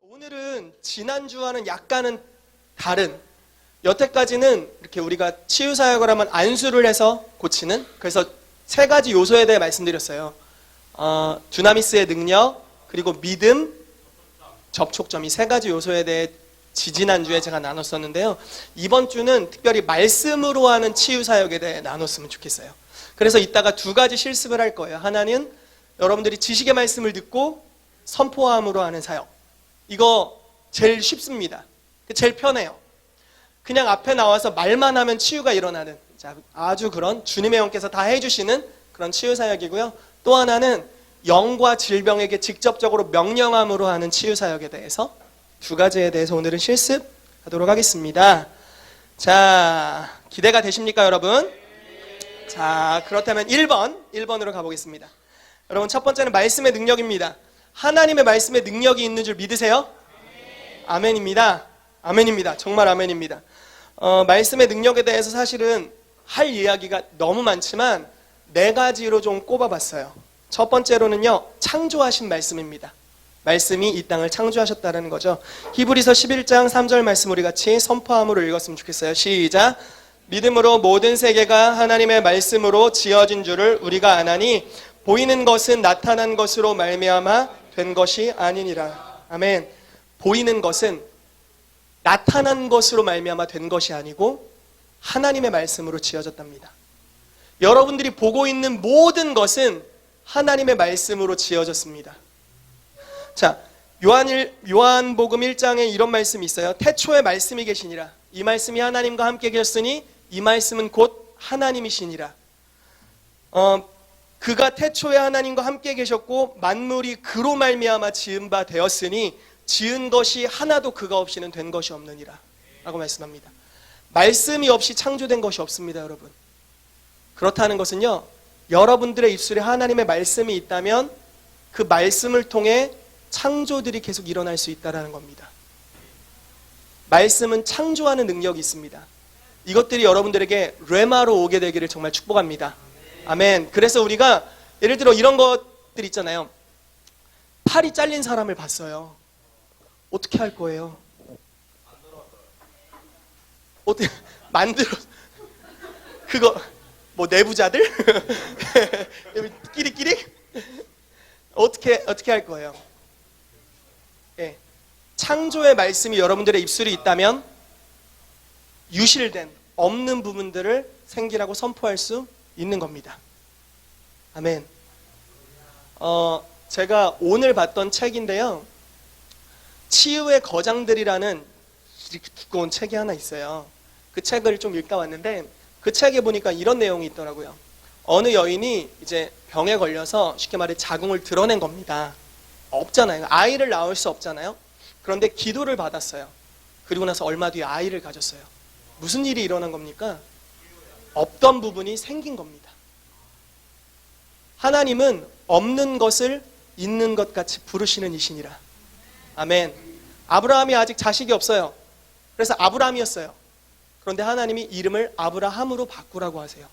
오늘은 지난주와는 약간은 다른, 여태까지는 이렇게 우리가 치유사역을 하면 안수를 해서 고치는, 그래서 세 가지 요소에 대해 말씀드렸어요. 두나미스의 능력, 그리고 믿음, 접촉점, 이 세 가지 요소에 대해 지지난주에 제가 나눴었는데요. 이번 주는 특별히 말씀으로 하는 치유사역에 대해 나눴으면 좋겠어요. 그래서 이따가 두 가지 실습을 할 거예요. 하나는 여러분들이 지식의 말씀을 듣고 선포함으로 하는 사역. 이거 제일 쉽습니다. 제일 편해요. 그냥 앞에 나와서 말만 하면 치유가 일어나는, 아주 그런 주님의 영께서 다 해주시는 그런 치유사역이고요. 또 하나는 영과 질병에게 직접적으로 명령함으로 하는 치유사역에 대해서 두 가지에 대해서 오늘은 실습하도록 하겠습니다. 자, 기대가 되십니까, 여러분? 자, 그렇다면 1번으로 가보겠습니다. 여러분, 첫 번째는 말씀의 능력입니다. 하나님의 말씀에 능력이 있는 줄 믿으세요? 아멘입니다. 아멘입니다. 정말 아멘입니다. 말씀의 능력에 대해서 사실은 할 이야기가 너무 많지만 네 가지로 좀 꼽아봤어요. 첫 번째로는요, 창조하신 말씀입니다. 말씀이 이 땅을 창조하셨다는 거죠. 히브리서 11장 3절 말씀 우리 같이 선포함으로 읽었으면 좋겠어요. 시작. 믿음으로 모든 세계가 하나님의 말씀으로 지어진 줄을 우리가 아나니 보이는 것은 나타난 것으로 말미암아 된 것이 아니니라. 아멘. 보이는 것은 나타난 것으로 말미암아 된 것이 아니고 하나님의 말씀으로 지어졌답니다. 여러분들이 보고 있는 모든 것은 하나님의 말씀으로 지어졌습니다. 자, 요한복음 1장에 이런 말씀이 있어요. 태초에 말씀이 계시니라. 이 말씀이 하나님과 함께 계셨으니 이 말씀은 곧 하나님이시니라. 그가 태초에 하나님과 함께 계셨고 만물이 그로 말미암아 지은 바 되었으니 지은 것이 하나도 그가 없이는 된 것이 없느니라 라고 말씀합니다. 말씀이 없이 창조된 것이 없습니다, 여러분. 그렇다는 것은요, 여러분들의 입술에 하나님의 말씀이 있다면 그 말씀을 통해 창조들이 계속 일어날 수 있다는 겁니다. 말씀은 창조하는 능력이 있습니다. 이것들이 여러분들에게 레마로 오게 되기를 정말 축복합니다. 아멘. 그래서 우리가 예를 들어 이런 것들 있잖아요. 팔이 잘린 사람을 봤어요. 어떻게 할 거예요? 어떻게 만들어? 그거 뭐 내부자들? 끼리끼리? 어떻게 할 거예요? 예. 창조의 말씀이 여러분들의 입술에 있다면 유실된 없는 부분들을 생기라고 선포할 수 있는 겁니다. 아멘. 제가 오늘 봤던 책인데요, 치유의 거장들이라는 이렇게 두꺼운 책이 하나 있어요. 그 책을 좀 읽다 왔는데 그 책에 보니까 이런 내용이 있더라고요. 어느 여인이 이제 병에 걸려서 쉽게 말해 자궁을 드러낸 겁니다. 없잖아요. 아이를 낳을 수 없잖아요. 그런데 기도를 받았어요. 그리고 나서 얼마 뒤에 아이를 가졌어요. 무슨 일이 일어난 겁니까? 없던 부분이 생긴 겁니다. 하나님은 없는 것을 있는 것 같이 부르시는 이시니라. 아멘. 아브라함이 아직 자식이 없어요. 그래서 아브라함이었어요. 그런데 하나님이 이름을 아브라함으로 바꾸라고 하세요.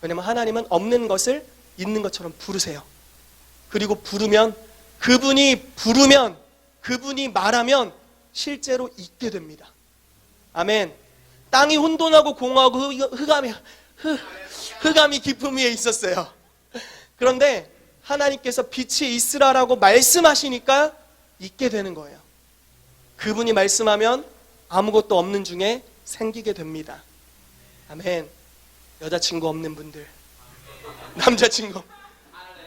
왜냐하면 하나님은 없는 것을 있는 것처럼 부르세요. 그리고 그분이 말하면 실제로 있게 됩니다. 아멘. 땅이 혼돈하고 공허하고 흑암이 깊음 위에 있었어요. 그런데 하나님께서 빛이 있으라라고 말씀하시니까 있게 되는 거예요. 그분이 말씀하면 아무것도 없는 중에 생기게 됩니다. 아멘. 여자친구 없는 분들, 남자친구,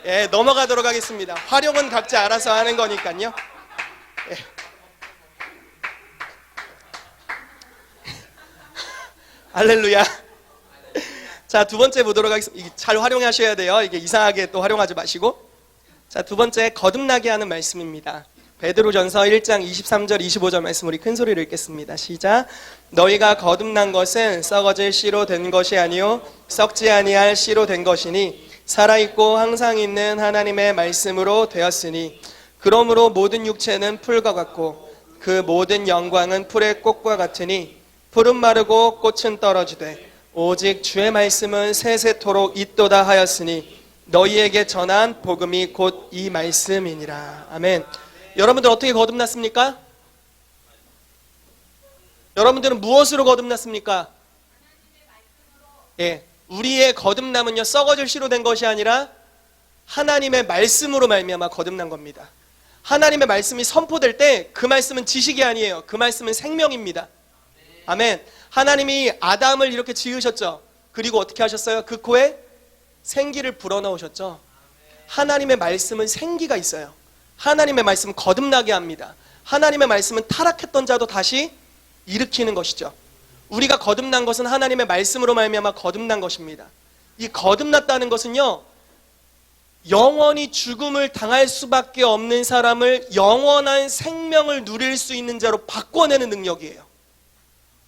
예, 넘어가도록 하겠습니다. 활용은 각자 알아서 하는 거니까요. 예. 할렐루야. 자, 두 번째 보도록 하겠습니다. 잘 활용하셔야 돼요. 이게 이상하게 또 활용하지 마시고. 자, 두 번째, 거듭나게 하는 말씀입니다. 베드로전서 1장 23절 25절 말씀 우리 큰 소리로 읽겠습니다. 시작. 너희가 거듭난 것은 썩어질 씨로 된 것이 아니요 썩지 아니할 씨로 된 것이니 살아있고 항상 있는 하나님의 말씀으로 되었으니 그러므로 모든 육체는 풀과 같고 그 모든 영광은 풀의 꽃과 같으니 풀은 마르고 꽃은 떨어지되 오직 주의 말씀은 세세토록 있도다 하였으니 너희에게 전한 복음이 곧 이 말씀이니라. 아멘. 여러분들 어떻게 거듭났습니까? 여러분들은 무엇으로 거듭났습니까? 예, 우리의 거듭남은요 썩어질 씨로 된 것이 아니라 하나님의 말씀으로 말미암아 거듭난 겁니다. 하나님의 말씀이 선포될 때 그 말씀은 지식이 아니에요. 그 말씀은 생명입니다. 아멘. 하나님이 아담을 이렇게 지으셨죠. 그리고 어떻게 하셨어요? 그 코에 생기를 불어넣으셨죠. 하나님의 말씀은 생기가 있어요. 하나님의 말씀은 거듭나게 합니다. 하나님의 말씀은 타락했던 자도 다시 일으키는 것이죠. 우리가 거듭난 것은 하나님의 말씀으로 말미암아 거듭난 것입니다. 이 거듭났다는 것은요 영원히 죽음을 당할 수밖에 없는 사람을 영원한 생명을 누릴 수 있는 자로 바꿔내는 능력이에요.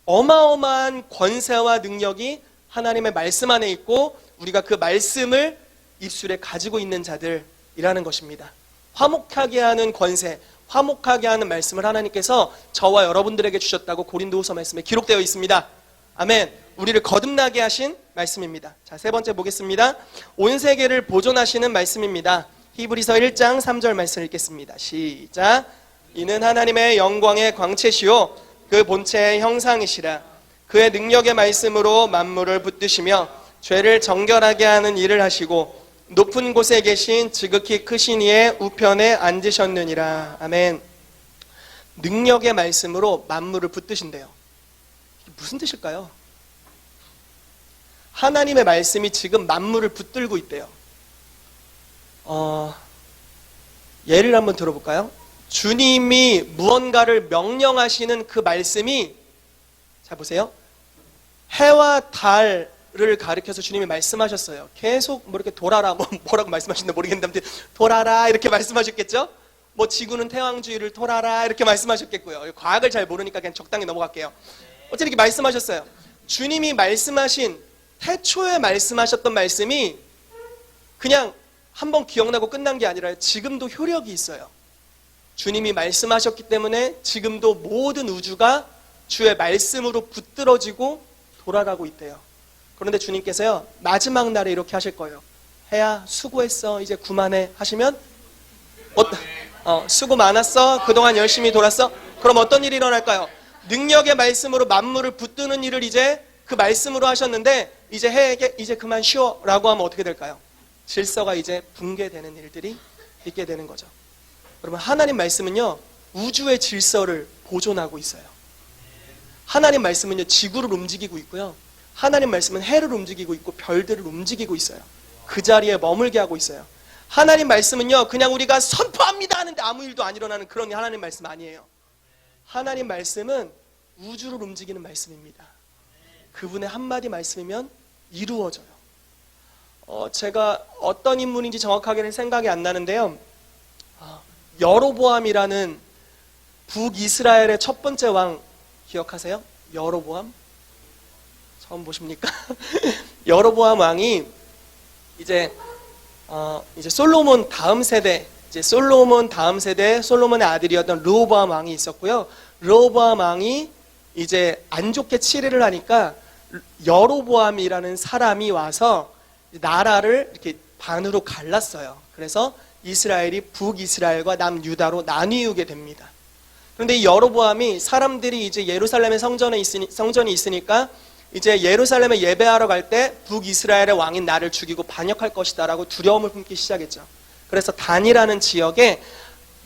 어마어마한 권세와 능력이 하나님의 말씀 안에 있고 우리가 그 말씀을 입술에 가지고 있는 자들이라는 것입니다. 화목하게 하는 권세, 화목하게 하는 말씀을 하나님께서 저와 여러분들에게 주셨다고 고린도후서 말씀에 기록되어 있습니다. 아멘. 우리를 거듭나게 하신 말씀입니다. 자, 세 번째 보겠습니다. 온 세계를 보존하시는 말씀입니다. 히브리서 1장 3절 말씀 읽겠습니다. 시작. 이는 하나님의 영광의 광채시요 그 본체의 형상이시라. 그의 능력의 말씀으로 만물을 붙드시며 죄를 정결하게 하는 일을 하시고 높은 곳에 계신 지극히 크신 이의 우편에 앉으셨느니라. 아멘. 능력의 말씀으로 만물을 붙드신대요. 이게 무슨 뜻일까요? 하나님의 말씀이 지금 만물을 붙들고 있대요. 예를 한번 들어볼까요? 주님이 무언가를 명령하시는 그 말씀이, 자 보세요. 해와 달을 가리켜서 주님이 말씀하셨어요. 계속 뭐 이렇게 돌아라, 뭐라고 말씀하시는지 모르겠는데 돌아라 이렇게 말씀하셨겠죠? 뭐 지구는 태왕주의를 돌아라 이렇게 말씀하셨겠고요. 과학을 잘 모르니까 그냥 적당히 넘어갈게요. 어쨌든 이렇게 말씀하셨어요. 주님이 말씀하신 태초에 말씀하셨던 말씀이 그냥 한번 기억나고 끝난 게 아니라 지금도 효력이 있어요. 주님이 말씀하셨기 때문에 지금도 모든 우주가 주의 말씀으로 붙들어지고 돌아가고 있대요. 그런데 주님께서요 마지막 날에 이렇게 하실 거예요. 해야 수고했어 이제 그만해 하시면 수고 많았어 그동안 열심히 돌았어. 그럼 어떤 일이 일어날까요? 능력의 말씀으로 만물을 붙드는 일을 이제 그 말씀으로 하셨는데 이제 해에게 이제 그만 쉬어 라고 하면 어떻게 될까요? 질서가 이제 붕괴되는 일들이 있게 되는 거죠. 여러분 하나님 말씀은요 우주의 질서를 보존하고 있어요. 하나님 말씀은요 지구를 움직이고 있고요. 하나님 말씀은 해를 움직이고 있고 별들을 움직이고 있어요. 그 자리에 머물게 하고 있어요. 하나님 말씀은요 그냥 우리가 선포합니다 하는데 아무 일도 안 일어나는 그런 하나님 말씀 아니에요. 하나님 말씀은 우주를 움직이는 말씀입니다. 그분의 한마디 말씀이면 이루어져요. 제가 어떤 인물인지 정확하게는 생각이 안 나는데요. 여로보암이라는 북이스라엘의 첫 번째 왕 기억하세요? 여로보암? 처음 보십니까? 여로보암 왕이 이제 솔로몬 다음 세대, 솔로몬의 아들이었던 르호보암 왕이 있었고요. 르호보암 왕이 이제 안 좋게 치레를 하니까 여로보암이라는 사람이 와서 나라를 이렇게 반으로 갈랐어요. 그래서 이스라엘이 북이스라엘과 남유다로 나뉘게 됩니다. 그런데 이 여로보암이 사람들이 이제 예루살렘에 성전이 있으니까 이제 예루살렘에 예배하러 갈 때 북이스라엘의 왕인 나를 죽이고 반역할 것이다라고 두려움을 품기 시작했죠. 그래서 단이라는 지역에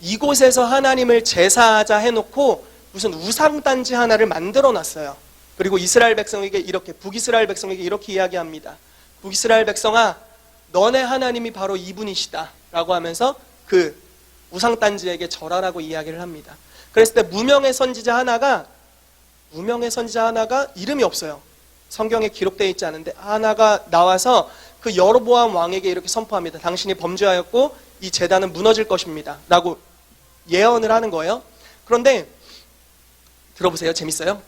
이곳에서 하나님을 제사하자 해놓고 무슨 우상단지 하나를 만들어 놨어요. 그리고 이스라엘 백성에게 이렇게 북이스라엘 백성에게 이렇게 이야기합니다. 북이스라엘 백성아 너네 하나님이 바로 이분이시다 라고 하면서 그 우상단지에게 절하라고 이야기를 합니다. 그랬을 때 무명의 선지자 하나가 이름이 없어요. 성경에 기록되어 있지 않은데 하나가 나와서 그 여로보암 왕에게 이렇게 선포합니다. 당신이 범죄하였고 이 제단은 무너질 것입니다 라고 예언을 하는 거예요. 그런데 들어보세요. 재밌어요.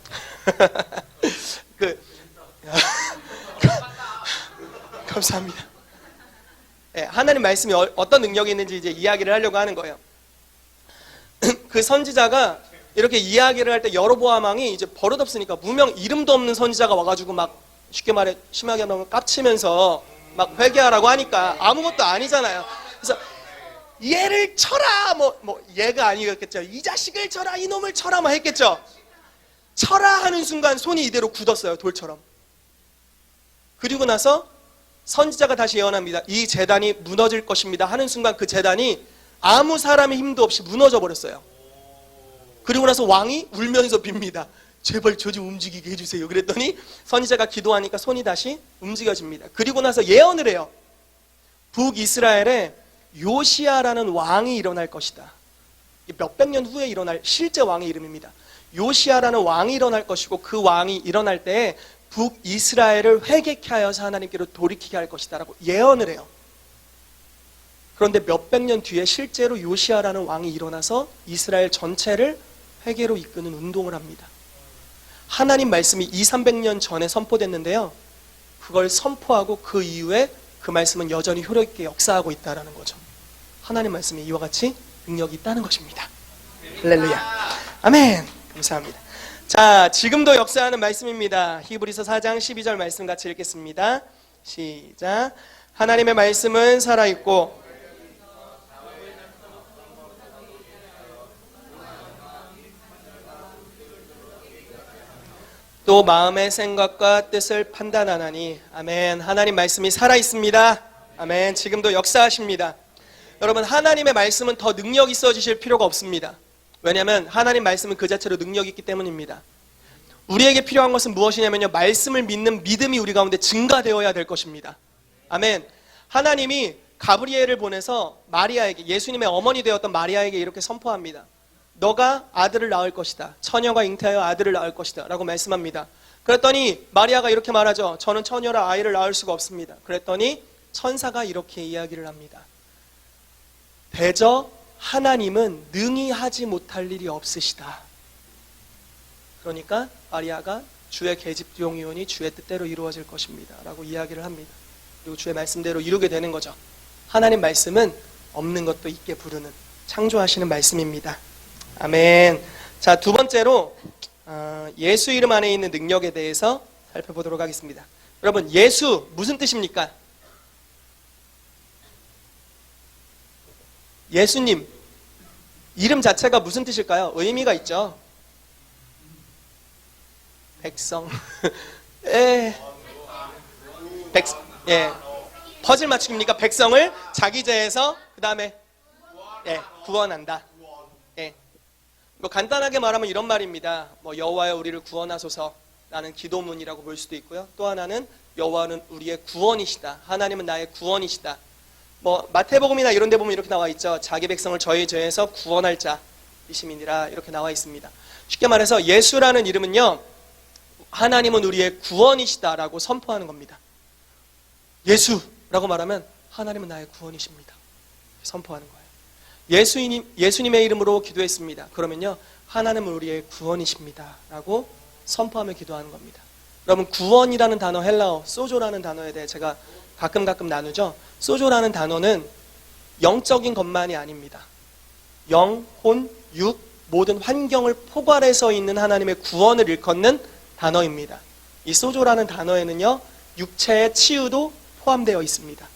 감사합니다. 네, 하나님 말씀이 어떤 능력이 있는지 이제 이야기를 하려고 하는 거예요. 그 선지자가 이렇게 이야기를 할 때 여로보암 왕이 이제 버릇없으니까 무명 이름도 없는 선지자가 와가지고 막 쉽게 말해 심하게 말하면 깝치면서 막 회개하라고 하니까 아무것도 아니잖아요. 그래서 얘를 쳐라 뭐 얘가 아니겠죠. 이 자식을 쳐라 이놈을 쳐라 막 했겠죠. 쳐라 하는 순간 손이 이대로 굳었어요. 돌처럼. 그리고 나서 선지자가 다시 예언합니다. 이 제단이 무너질 것입니다 하는 순간 그 제단이 아무 사람의 힘도 없이 무너져 버렸어요. 그리고 나서 왕이 울면서 빕니다. 제발 저 좀 움직이게 해주세요. 그랬더니 선지자가 기도하니까 손이 다시 움직여집니다. 그리고 나서 예언을 해요. 북이스라엘에 요시아라는 왕이 일어날 것이다. 몇백 년 후에 일어날 실제 왕의 이름입니다. 요시아라는 왕이 일어날 것이고 그 왕이 일어날 때에 북이스라엘을 회개케 하여서 하나님께로 돌이키게 할 것이다 라고 예언을 해요. 그런데 몇백 년 뒤에 실제로 요시아라는 왕이 일어나서 이스라엘 전체를 회개로 이끄는 운동을 합니다. 하나님 말씀이 200~300년 전에 선포됐는데요, 그걸 선포하고 그 이후에 그 말씀은 여전히 효력있게 역사하고 있다는 거죠. 하나님 말씀이 이와 같이 능력이 있다는 것입니다. 할렐루야. 아멘. 감사합니다. 자, 지금도 역사하는 말씀입니다. 히브리서 4장 12절 말씀 같이 읽겠습니다. 시작. 하나님의 말씀은 살아있고 또 마음의 생각과 뜻을 판단하나니. 아멘. 하나님 말씀이 살아있습니다. 아멘. 지금도 역사하십니다. 여러분, 하나님의 말씀은 더 능력 있어 주실 필요가 없습니다. 왜냐하면 하나님 말씀은 그 자체로 능력이 있기 때문입니다. 우리에게 필요한 것은 무엇이냐면요, 말씀을 믿는 믿음이 우리 가운데 증가되어야 될 것입니다. 아멘. 하나님이 가브리엘을 보내서 마리아에게, 예수님의 어머니 되었던 마리아에게 이렇게 선포합니다. 너가 아들을 낳을 것이다. 처녀가 잉태하여 아들을 낳을 것이다 라고 말씀합니다. 그랬더니 마리아가 이렇게 말하죠. 저는 처녀라 아이를 낳을 수가 없습니다. 그랬더니 천사가 이렇게 이야기를 합니다. 대저 하나님은 능히 하지 못할 일이 없으시다. 그러니까 마리아가 주의 계집종이오니 주의 뜻대로 이루어질 것입니다 라고 이야기를 합니다. 그리고 주의 말씀대로 이루게 되는 거죠. 하나님 말씀은 없는 것도 있게 부르는 창조하시는 말씀입니다. 아멘. 자, 두 번째로 예수 이름 안에 있는 능력에 대해서 살펴보도록 하겠습니다. 여러분, 예수 무슨 뜻입니까? 예수님 이름 자체가 무슨 뜻일까요? 의미가 있죠. 백성. 퍼즐 맞추기입니까? 백성을 자기 죄에서 그 다음에 구원한다. 뭐 간단하게 말하면 이런 말입니다. 뭐 여호와여 우리를 구원하소서라는 기도문이라고 볼 수도 있고요. 또 하나는 여호와는 우리의 구원이시다. 하나님은 나의 구원이시다. 뭐 마태복음이나 이런 데 보면 이렇게 나와 있죠. 자기 백성을 저희 죄에서 구원할 자이심이니라 이렇게 나와 있습니다. 쉽게 말해서 예수라는 이름은요, 하나님은 우리의 구원이시다라고 선포하는 겁니다. 예수라고 말하면 하나님은 나의 구원이십니다. 선포하는 거예요. 예수님의 이름으로 기도했습니다. 그러면요, 하나님은 우리의 구원이십니다 라고 선포하며 기도하는 겁니다. 여러분, 구원이라는 단어, 헬라어 소조라는 단어에 대해 제가 가끔 나누죠. 소조라는 단어는 영적인 것만이 아닙니다. 영, 혼, 육, 모든 환경을 포괄해서 있는 하나님의 구원을 일컫는 단어입니다. 이 소조라는 단어에는요, 육체의 치유도 포함되어 있습니다.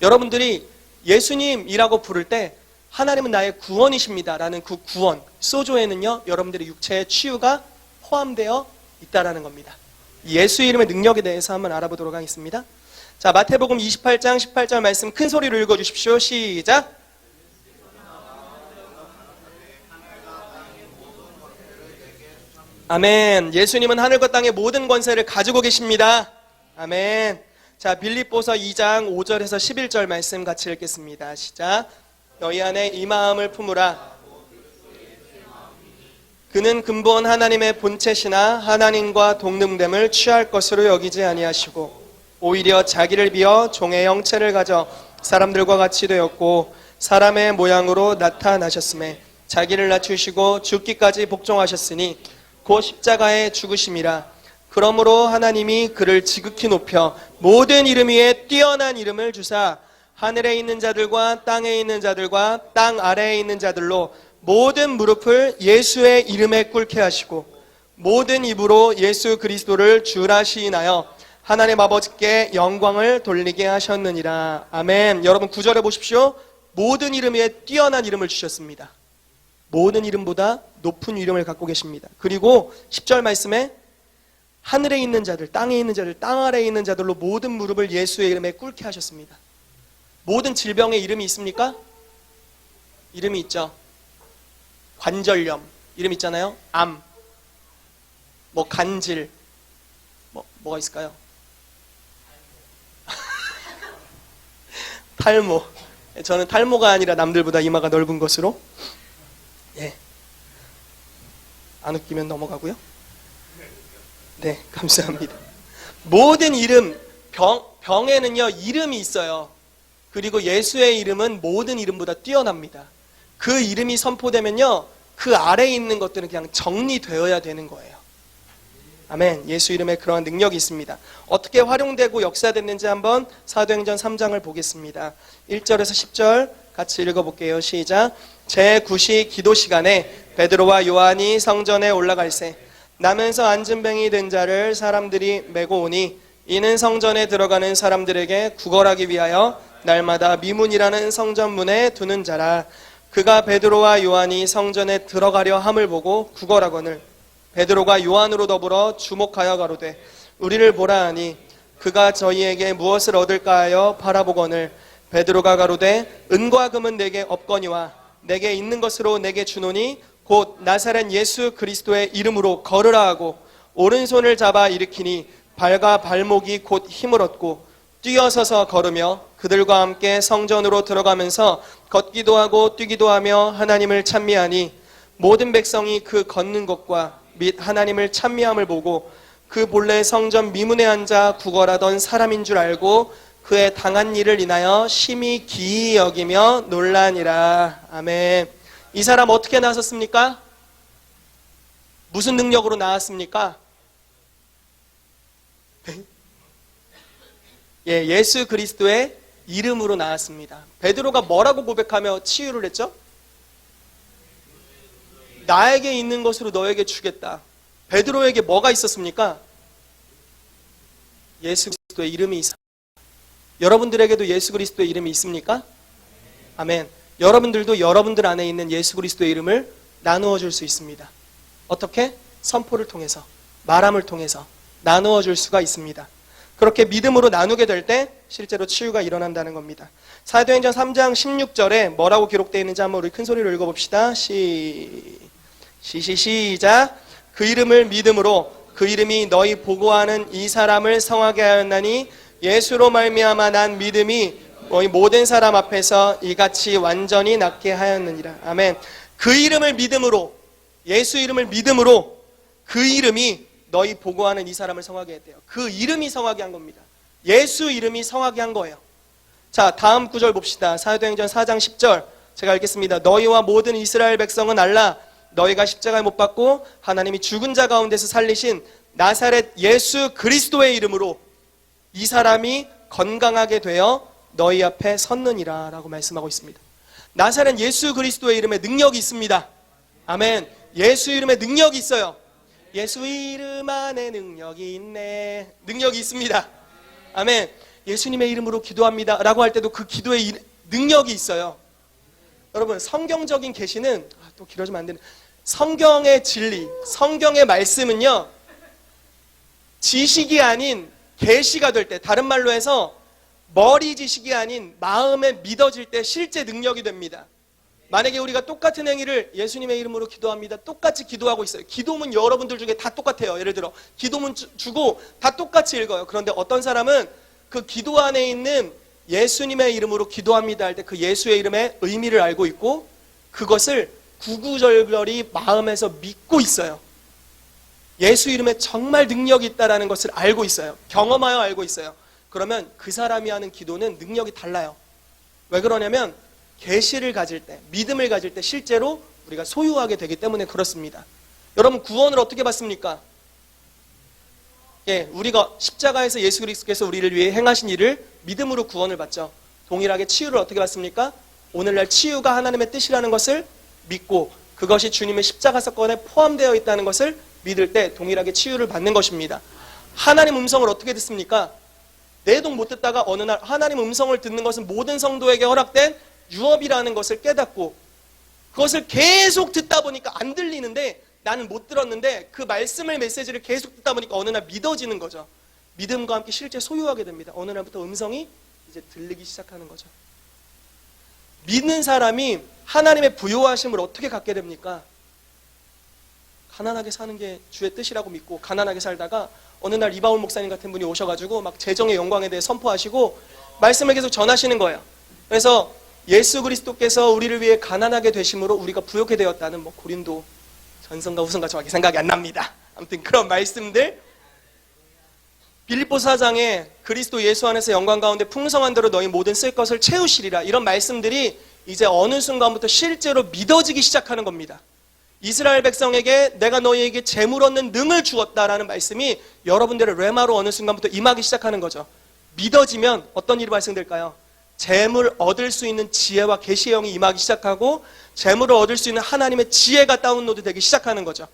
여러분들이 예수님이라고 부를 때 하나님은 나의 구원이십니다 라는 그 구원, 소조에는요, 여러분들의 육체의 치유가 포함되어 있다는 겁니다. 예수 이름의 능력에 대해서 한번 알아보도록 하겠습니다. 자, 마태복음 28장 18절 말씀 큰 소리로 읽어주십시오. 시작. 아멘. 예수님은 하늘과 땅의 모든 권세를 가지고 계십니다. 아멘. 자, 빌립보서 2장 5절에서 11절 말씀 같이 읽겠습니다. 시작. 너희 안에 이 마음을 품으라. 그는 근본 하나님의 본체시나 하나님과 동등됨을 취할 것으로 여기지 아니하시고 오히려 자기를 비어 종의 형체를 가져 사람들과 같이 되었고 사람의 모양으로 나타나셨음에 자기를 낮추시고 죽기까지 복종하셨으니 곧 십자가에 죽으심이라. 그러므로 하나님이 그를 지극히 높여 모든 이름 위에 뛰어난 이름을 주사 하늘에 있는 자들과 땅에 있는 자들과 땅 아래에 있는 자들로 모든 무릎을 예수의 이름에 꿇게 하시고 모든 입으로 예수 그리스도를 주라 시인하여 하나님 아버지께 영광을 돌리게 하셨느니라. 아멘. 여러분 9절에 보십시오. 모든 이름 위에 뛰어난 이름을 주셨습니다. 모든 이름보다 높은 이름을 갖고 계십니다. 그리고 10절 말씀에 하늘에 있는 자들, 땅에 있는 자들, 땅 아래에 있는 자들로 모든 무릎을 예수의 이름에 꿇게 하셨습니다. 모든 질병에 이름이 있습니까? 이름이 있죠. 관절염, 이름 있잖아요. 암, 간질, 뭐가 있을까요? 탈모. 저는 탈모가 아니라 남들보다 이마가 넓은 것으로. 예. 안 웃기면 넘어가고요. 네, 감사합니다. 모든 이름, 병에는요, 이름이 있어요. 그리고 예수의 이름은 모든 이름보다 뛰어납니다. 그 이름이 선포되면요, 그 아래에 있는 것들은 그냥 정리되어야 되는 거예요. 아멘. 예수 이름에 그러한 능력이 있습니다. 어떻게 활용되고 역사됐는지 한번 사도행전 3장을 보겠습니다. 1절에서 10절 같이 읽어볼게요. 시작. 제9시 기도 시간에 베드로와 요한이 성전에 올라갈새 나면서 앉은 뱅이 든 자를 사람들이 메고 오니 이는 성전에 들어가는 사람들에게 구걸하기 위하여 날마다 미문이라는 성전문에 두는 자라. 그가 베드로와 요한이 성전에 들어가려 함을 보고 구걸하거늘 베드로가 요한으로 더불어 주목하여 가로되 우리를 보라 하니 그가 저희에게 무엇을 얻을까 하여 바라보거늘 베드로가 가로되 은과 금은 내게 없거니와 내게 있는 것으로 내게 주노니 곧 나사렛 예수 그리스도의 이름으로 걸으라 하고 오른손을 잡아 일으키니 발과 발목이 곧 힘을 얻고 뛰어서서 걸으며 그들과 함께 성전으로 들어가면서 걷기도 하고 뛰기도 하며 하나님을 찬미하니 모든 백성이 그 걷는 것과 및 하나님을 찬미함을 보고 그 본래 성전 미문에 앉아 구걸하던 사람인 줄 알고 그의 당한 일을 인하여 심히 기이 여기며 놀라니라. 아멘. 이 사람 어떻게 나섰습니까? 무슨 능력으로 나왔습니까? 예, 예수 그리스도의 이름으로 나왔습니다. 베드로가 뭐라고 고백하며 치유를 했죠? 나에게 있는 것으로 너에게 주겠다. 베드로에게 뭐가 있었습니까? 예수 그리스도의 이름이 있습니다. 여러분들에게도 예수 그리스도의 이름이 있습니까? 아멘. 여러분들도 여러분들 안에 있는 예수 그리스도의 이름을 나누어 줄 수 있습니다. 어떻게? 선포를 통해서, 말함을 통해서 나누어 줄 수가 있습니다. 그렇게 믿음으로 나누게 될 때 실제로 치유가 일어난다는 겁니다. 사도행전 3장 16절에 뭐라고 기록되어 있는지 한번 우리 큰 소리로 읽어봅시다. 시작. 그 이름을 믿음으로 그 이름이 너희 보고하는 이 사람을 성하게 하였나니 예수로 말미암아 난 믿음이 너희 모든 사람 앞에서 이같이 완전히 낫게 하였느니라. 아멘. 그 이름을 믿음으로, 예수 이름을 믿음으로 그 이름이 너희 보고하는 이 사람을 성하게 했대요. 그 이름이 성하게 한 겁니다. 예수 이름이 성하게 한 거예요. 자, 다음 구절 봅시다. 사도행전 4장 10절 제가 읽겠습니다. 너희와 모든 이스라엘 백성은 알라. 너희가 십자가에 못 박고 하나님이 죽은 자 가운데서 살리신 나사렛 예수 그리스도의 이름으로 이 사람이 건강하게 되어 너희 앞에 섰느니라 라고 말씀하고 있습니다. 나사렛 예수 그리스도의 이름에 능력이 있습니다. 아멘. 예수 이름에 능력이 있어요. 예수 이름 안에 능력이 있네. 능력이 있습니다. 아멘. 예수님의 이름으로 기도합니다 라고 할 때도 그 기도에 능력이 있어요. 여러분, 성경적인 계시는 또 길어지면 안 되네. 성경의 진리, 성경의 말씀은요, 지식이 아닌 계시가 될 때, 다른 말로 해서 머리 지식이 아닌 마음에 믿어질 때 실제 능력이 됩니다. 만약에 우리가 똑같은 행위를 예수님의 이름으로 기도합니다. 똑같이 기도하고 있어요. 기도문 여러분들 중에 다 똑같아요. 예를 들어 기도문 주고 다 똑같이 읽어요. 그런데 어떤 사람은 그 기도 안에 있는 예수님의 이름으로 기도합니다 할 때 그 예수의 이름의 의미를 알고 있고 그것을 구구절절히 마음에서 믿고 있어요. 예수 이름에 정말 능력이 있다는 것을 알고 있어요. 경험하여 알고 있어요. 그러면 그 사람이 하는 기도는 능력이 달라요. 왜 그러냐면 계시를 가질 때, 믿음을 가질 때 실제로 우리가 소유하게 되기 때문에 그렇습니다. 여러분, 구원을 어떻게 받습니까? 예, 우리가 십자가에서 예수 그리스도께서 우리를 위해 행하신 일을 믿음으로 구원을 받죠. 동일하게 치유를 어떻게 받습니까? 오늘날 치유가 하나님의 뜻이라는 것을 믿고 그것이 주님의 십자가 사건에 포함되어 있다는 것을 믿을 때 동일하게 치유를 받는 것입니다. 하나님 음성을 어떻게 듣습니까? 내동 못 듣다가 어느 날 하나님 음성을 듣는 것은 모든 성도에게 허락된 유업이라는 것을 깨닫고 그것을 계속 듣다 보니까 안 들리는데, 나는 못 들었는데 그 말씀의 메시지를 계속 듣다 보니까 어느 날 믿어지는 거죠. 믿음과 함께 실제 소유하게 됩니다. 어느 날부터 음성이 이제 들리기 시작하는 거죠. 믿는 사람이 하나님의 부요하심을 어떻게 갖게 됩니까? 가난하게 사는 게 주의 뜻이라고 믿고 가난하게 살다가 어느 날 이바울 목사님 같은 분이 오셔가지고 막 재정의 영광에 대해 선포하시고 말씀을 계속 전하시는 거예요. 그래서 예수 그리스도께서 우리를 위해 가난하게 되심으로 우리가 부요케 되었다는 뭐 고린도 전서인가 후서인가 정확히 생각이 안 납니다. 아무튼 그런 말씀들, 빌립보서 4장에 그리스도 예수 안에서 영광 가운데 풍성한 대로 너희 모든 쓸 것을 채우시리라, 이런 말씀들이 이제 어느 순간부터 실제로 믿어지기 시작하는 겁니다. 이스라엘 백성에게 내가 너희에게 재물 얻는 능을 주었다라는 말씀이 여러분들의 레마로 어느 순간부터 임하기 시작하는 거죠. 믿어지면 어떤 일이 발생될까요? 재물 얻을 수 있는 지혜와 계시의 영이 임하기 시작하고 재물을 얻을 수 있는 하나님의 지혜가 다운로드 되기 시작하는 거죠.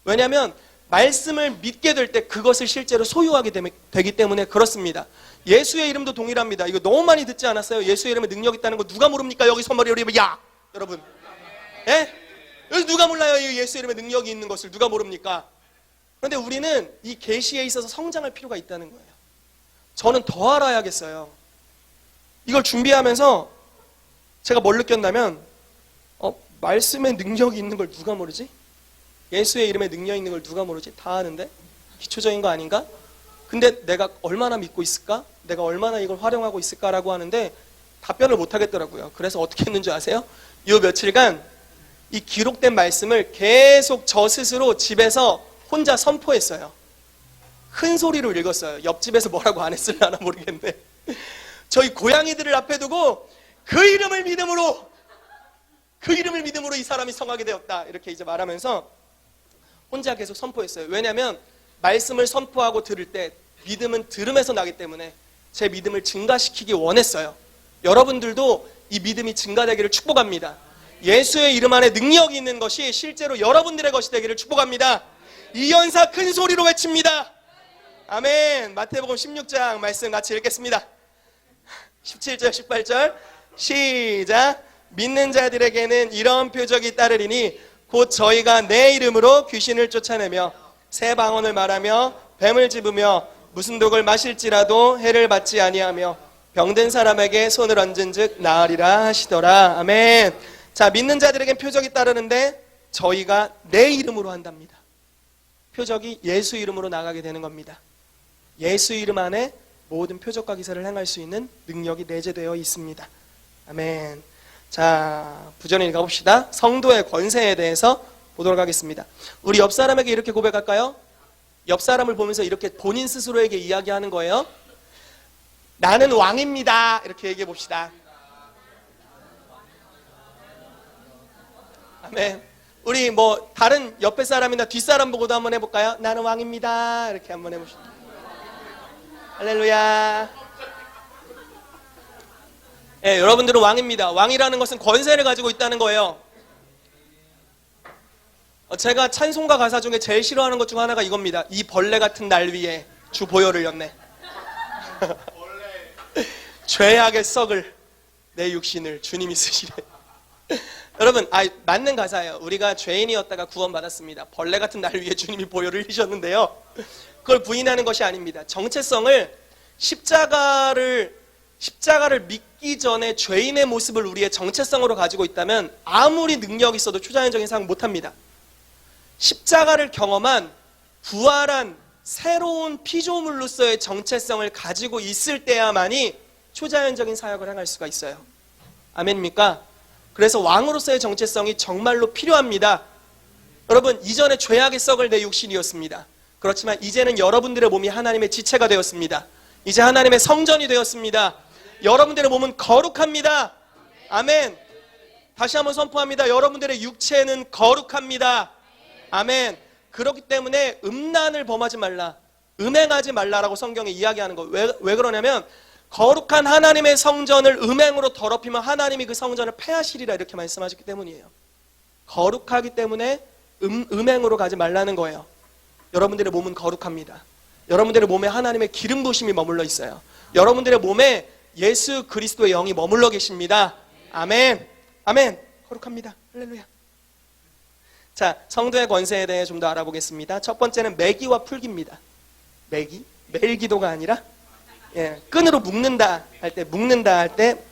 왜냐하면 말씀을 믿게 될 때 그것을 실제로 소유하게 되기 때문에 그렇습니다. 예수의 이름도 동일합니다. 이거 너무 많이 듣지 않았어요? 예수의 이름에 능력 있다는 거 누가 모릅니까? 여기 손머리 여러분, 야! 여러분, 예? 여기 누가 몰라요? 이 예수의 이름에 능력이 있는 것을 누가 모릅니까? 그런데 우리는 이 계시에 있어서 성장할 필요가 있다는 거예요. 저는 더 알아야겠어요. 이걸 준비하면서 제가 뭘 느꼈냐면 말씀에 능력이 있는 걸 누가 모르지? 예수의 이름에 능력 있는 걸 누가 모르지? 다 아는데? 기초적인 거 아닌가? 근데 내가 얼마나 믿고 있을까? 내가 얼마나 이걸 활용하고 있을까라고 하는데 답변을 못 하겠더라고요. 그래서 어떻게 했는지 아세요? 이 며칠간 이 기록된 말씀을 계속 저 스스로 집에서 혼자 선포했어요. 큰 소리로 읽었어요. 옆집에서 뭐라고 안 했을라나 모르겠는데 저희 고양이들을 앞에 두고 그 이름을 믿음으로 이 사람이 성하게 되었다, 이렇게 이제 말하면서 혼자 계속 선포했어요. 왜냐하면 말씀을 선포하고 들을 때 믿음은 들음에서 나기 때문에 제 믿음을 증가시키기 원했어요. 여러분들도 이 믿음이 증가되기를 축복합니다. 예수의 이름 안에 능력이 있는 것이 실제로 여러분들의 것이 되기를 축복합니다. 이 연사 큰 소리로 외칩니다. 아멘. 마태복음 16장 말씀 같이 읽겠습니다. 17절 18절 시작. 믿는 자들에게는 이런 표적이 따르리니 곧 저희가 내 이름으로 귀신을 쫓아내며 새 방언을 말하며 뱀을 집으며 무슨 독을 마실지라도 해를 받지 아니하며 병든 사람에게 손을 얹은 즉 나으리라 하시더라. 아멘. 자, 믿는 자들에겐 표적이 따르는데 저희가 내 이름으로 한답니다. 표적이 예수 이름으로 나가게 되는 겁니다. 예수 이름 안에 모든 표적과 기사를 행할 수 있는 능력이 내재되어 있습니다. 아멘. 자, 부전히 가봅시다. 성도의 권세에 대해서 보도록 하겠습니다. 우리 옆 사람에게 이렇게 고백할까요? 옆 사람을 보면서 이렇게 본인 스스로에게 이야기하는 거예요. 나는 왕입니다. 이렇게 얘기해 봅시다. 아멘. 우리 뭐 다른 옆에 사람이나 뒷사람 보고도 한번 해볼까요? 나는 왕입니다. 이렇게 한번 해봅시다. 할렐루야. 예, 여러분들은 왕입니다. 왕이라는 것은 권세를 가지고 있다는 거예요. 제가 찬송가 가사 중에 제일 싫어하는 것 중 하나가 이겁니다. 이 벌레 같은 날 위에 주 보혈을 였네. 죄악의 썩을 내 육신을 주님이 쓰시래. 여러분, 맞는 가사예요. 우리가 죄인이었다가 구원받았습니다. 벌레 같은 날 위에 주님이 보혈을 흘리셨는데요. 그걸 부인하는 것이 아닙니다. 정체성을 십자가를 믿기 전에 죄인의 모습을 우리의 정체성으로 가지고 있다면 아무리 능력이 있어도 초자연적인 사항 못합니다. 십자가를 경험한 부활한 새로운 피조물로서의 정체성을 가지고 있을 때야만이 초자연적인 사역을 행할 수가 있어요. 아멘입니까? 그래서 왕으로서의 정체성이 정말로 필요합니다. 여러분, 이전에 죄악의 썩을 내 육신이었습니다. 그렇지만 이제는 여러분들의 몸이 하나님의 지체가 되었습니다. 이제 하나님의 성전이 되었습니다. 여러분들의 몸은 거룩합니다. 아멘. 다시 한번 선포합니다. 여러분들의 육체는 거룩합니다. 아멘. 그렇기 때문에 음란을 범하지 말라, 음행하지 말라라고 성경에 이야기하는 거예요. 왜 그러냐면 거룩한 하나님의 성전을 음행으로 더럽히면 하나님이 그 성전을 폐하시리라, 이렇게 말씀하셨기 때문이에요. 거룩하기 때문에 음행으로 가지 말라는 거예요. 여러분들의 몸은 거룩합니다. 여러분들의 몸에 하나님의 기름 부으심이 머물러 있어요. 여러분들의 몸에 예수 그리스도의 영이 머물러 계십니다. 아멘. 아멘. 거룩합니다. 할렐루야. 자, 성도의 권세에 대해 좀 더 알아보겠습니다. 첫 번째는 매기와 풀기입니다. 매기? 매일 기도가 아니라 끈으로 묶는다 할 때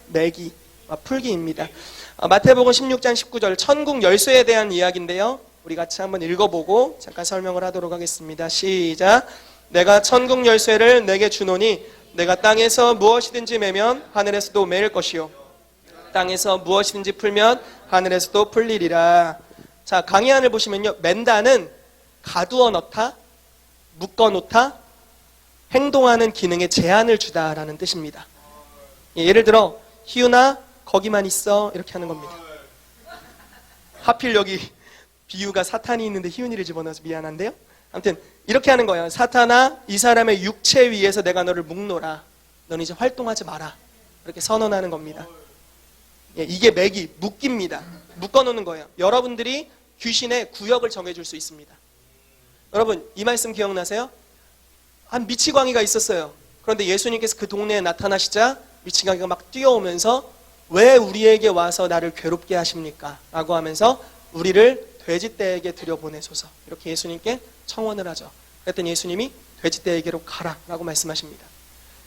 매기와 풀기입니다. 마태복음 16장 19절 천국 열쇠에 대한 이야기인데요. 우리 같이 한번 읽어보고 잠깐 설명을 하도록 하겠습니다. 시작. 내가 천국 열쇠를 내게 주노니 내가 땅에서 무엇이든지 매면 하늘에서도 매일 것이요 땅에서 무엇이든지 풀면 하늘에서도 풀리리라. 자, 강의안을 보시면요. 맨다는 가두어 넣다, 묶어 놓다, 행동하는 기능에 제한을 주다라는 뜻입니다. 예를 들어 희윤아 거기만 있어 이렇게 하는 겁니다. 하필 여기 비유가 사탄이 있는데 희윤이를 집어넣어서 미안한데요. 아무튼 이렇게 하는 거예요. 사탄아 이 사람의 육체 위에서 내가 너를 묶노라. 너는 이제 활동하지 마라. 이렇게 선언하는 겁니다. 이게 매기, 묶기입니다. 묶어놓는 거예요. 여러분들이 귀신의 구역을 정해줄 수 있습니다. 여러분 이 말씀 기억나세요? 한 미치광이가 있었어요. 그런데 예수님께서 그 동네에 나타나시자 미치광이가 막 뛰어오면서 왜 우리에게 와서 나를 괴롭게 하십니까? 라고 하면서 우리를 돼지떼에게 들여보내소서. 이렇게 예수님께 청원을 하죠. 그랬더니 예수님이 돼지떼에게로 가라 라고 말씀하십니다.